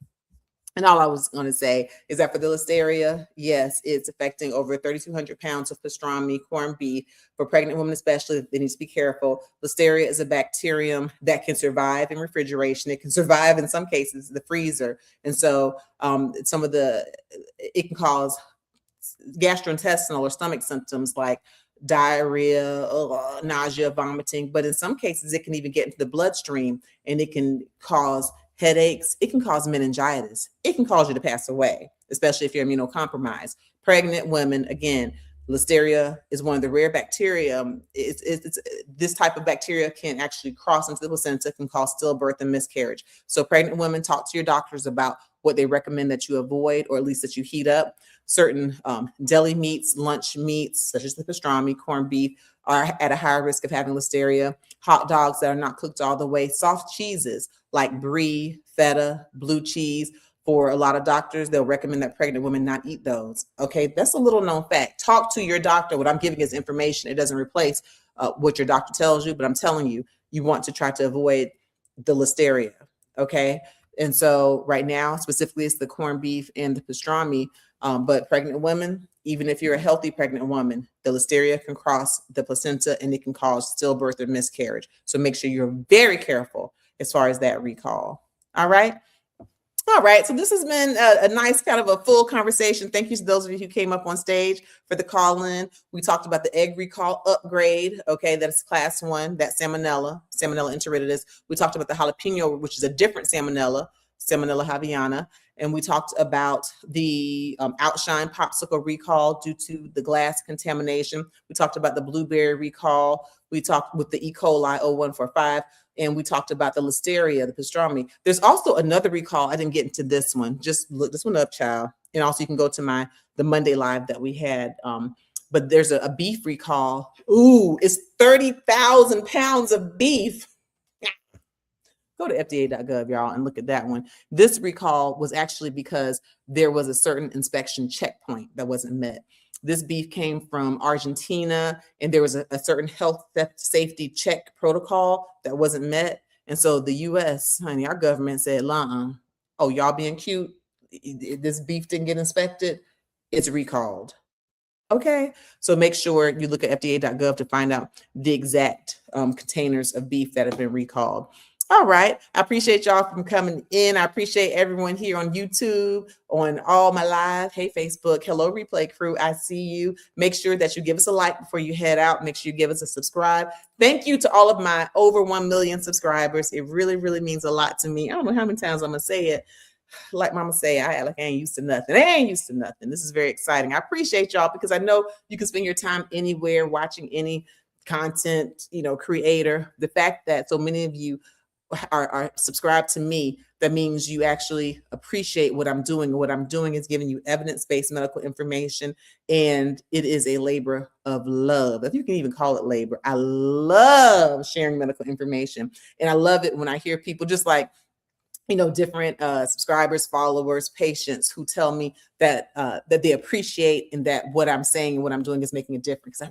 And all I was going to say is that for the Listeria, yes, it's affecting over 3,200 pounds of pastrami, corned beef. For pregnant women especially, they need to be careful. Listeria is a bacterium that can survive in refrigeration. It can survive, in some cases, the freezer. And so it can cause gastrointestinal or stomach symptoms like diarrhea, nausea, vomiting. But in some cases, it can even get into the bloodstream, and it can cause headaches. It can cause meningitis. It can cause you to pass away, especially if you're immunocompromised. Pregnant women, again, Listeria is one of the rare bacteria. It's this type of bacteria can actually cross into the placenta, can cause stillbirth and miscarriage. So pregnant women, talk to your doctors about what they recommend that you avoid, or at least that you heat up. Certain deli meats, lunch meats, such as the pastrami, corned beef, are at a higher risk of having Listeria. Hot dogs that are not cooked all the way. Soft cheeses like brie, feta, blue cheese. For a lot of doctors, they'll recommend that pregnant women not eat those. Okay, that's a little known fact. Talk to your doctor. What I'm giving is information. It doesn't replace what your doctor tells you, but I'm telling you, you want to try to avoid the Listeria. Okay, and so right now, specifically, it's the corned beef and the pastrami. But pregnant women, even if you're a healthy pregnant woman, the Listeria can cross the placenta and it can cause stillbirth or miscarriage. So make sure you're very careful as far as that recall. All right. All right. So this has been a nice kind of a full conversation. Thank you to those of you who came up on stage for the call in. We talked about the egg recall upgrade. Okay. That's class 1, that Salmonella enteritidis. We talked about the jalapeno, which is a different Salmonella Haviana. And we talked about the Outshine popsicle recall due to the glass contamination. We talked about the blueberry recall. We talked with the E. coli 0145. And we talked about the Listeria, the pastrami. There's also another recall. I didn't get into this one. Just look this one up, child. And also you can go to the Monday live that we had. But there's a beef recall. Ooh, it's 30,000 pounds of beef. Go to FDA.gov, y'all, and look at that one. This recall was actually because there was a certain inspection checkpoint that wasn't met. This beef came from Argentina, and there was a certain health safety check protocol that wasn't met. And so the U.S., honey, our government said, oh, y'all being cute, this beef didn't get inspected, it's recalled. Okay, so make sure you look at FDA.gov to find out the exact containers of beef that have been recalled. All right. I appreciate y'all from coming in. I appreciate everyone here on YouTube, on all my live. Hey, Facebook. Hello, replay crew. I see you. Make sure that you give us a like before you head out. Make sure you give us a subscribe. Thank you to all of my over 1 million subscribers. It really, really means a lot to me. I don't know how many times I'm going to say it. Like mama say, I act like I ain't used to nothing. I ain't used to nothing. This is very exciting. I appreciate y'all because I know you can spend your time anywhere watching any content, creator. The fact that so many of you are subscribed to me, that means you actually appreciate what I'm doing. And what I'm doing is giving you evidence-based medical information, and it is a labor of love, if you can even call it labor. I love sharing medical information, and I love it when I hear people just like different subscribers, followers, patients who tell me that that they appreciate and that what I'm saying and what I'm doing is making a difference.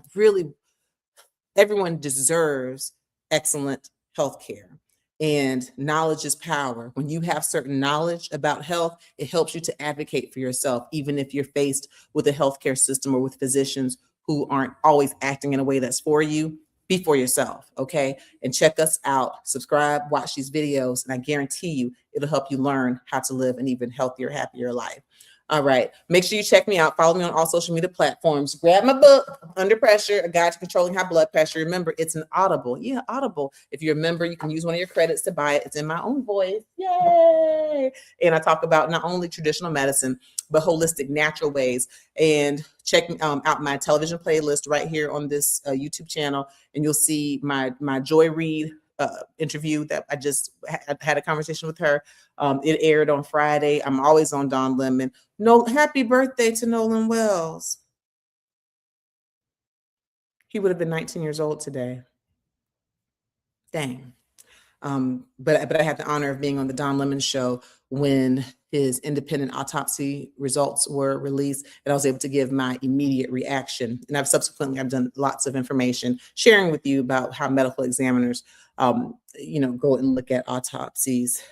Everyone deserves excellent healthcare, and knowledge is power. When you have certain knowledge about health, it helps you to advocate for yourself, even if you're faced with a healthcare system or with physicians who aren't always acting in a way that's for you. Be for yourself, okay? And check us out, subscribe, watch these videos, and I guarantee you it'll help you learn how to live an even healthier, happier life. All right. Make sure you check me out. Follow me on all social media platforms. Grab my book, Under Pressure, A Guide to Controlling High Blood Pressure. Remember, it's an Audible. Yeah, Audible. If you're a member, you can use one of your credits to buy it. It's in my own voice. Yay. And I talk about not only traditional medicine, but holistic, natural ways. And check out my television playlist right here on this YouTube channel. And you'll see my Joy Reid interview that I just had a conversation with her. It aired on Friday. I'm always on Don Lemon. No, happy birthday to Nolan Wells. He would have been 19 years old today. Dang. But I had the honor of being on the Don Lemon show when his independent autopsy results were released, and I was able to give my immediate reaction. And I've done lots of information sharing with you about how medical examiners, go and look at autopsies,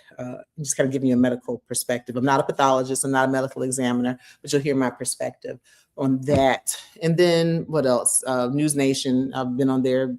just kind of giving you a medical perspective. I'm not a pathologist, I'm not a medical examiner, but you'll hear my perspective on that. And then what else? News Nation, I've been on there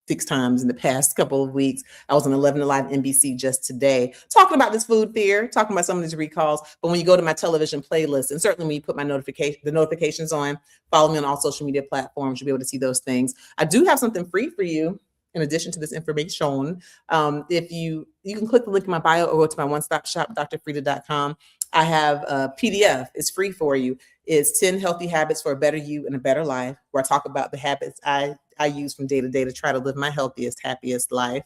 6 times in the past couple of weeks. I was on 11 Alive NBC just today, talking about this food fear, talking about some of these recalls. But when you go to my television playlist, and certainly when you put the notifications on, follow me on all social media platforms, you'll be able to see those things. I do have something free for you in addition to this information. If you can click the link in my bio or go to my one-stop shop, drfrida.com. I have a PDF. It's free for you. It's 10 healthy habits for a better you and a better life, where I talk about the habits I use from day to day to try to live my healthiest, happiest life.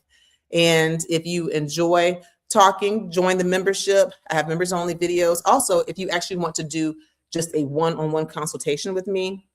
And if you enjoy talking, join the membership. I have members only videos. Also, if you actually want to do just a one-on-one consultation with me,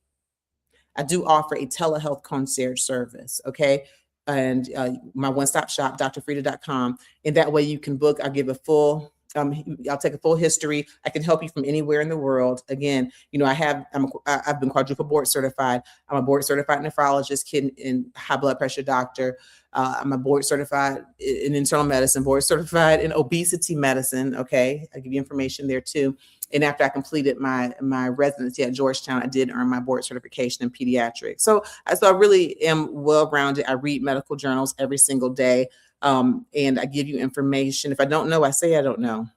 I do offer a telehealth concierge service. Okay. And my one-stop shop, drfrida.com. And that way you can book. I'll give a full I'll take a full history. I can help you from anywhere in the world. Again, I've been quadruple board certified. I'm a board certified nephrologist, kidney and high blood pressure doctor. I'm a board certified in internal medicine, board certified in obesity medicine. Okay, I give you information there too. And after I completed my residency at Georgetown, I did earn my board certification in pediatrics. So I really am well-rounded. I read medical journals every single day. And I give you information. If I don't know, I say I don't know.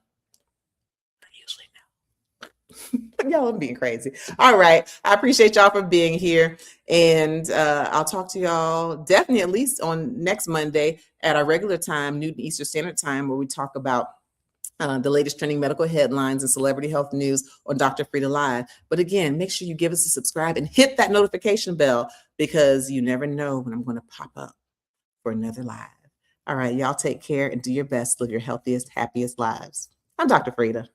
I usually know. Y'all, I'm being crazy. All right. I appreciate y'all for being here. And I'll talk to y'all definitely at least on next Monday at our regular time, Newton Eastern Standard Time, where we talk about the latest trending medical headlines and celebrity health news on Dr. Frida Live. But again, make sure you give us a subscribe and hit that notification bell, because you never know when I'm going to pop up for another live. All right, y'all take care and do your best to live your healthiest, happiest lives. I'm Dr. Frida.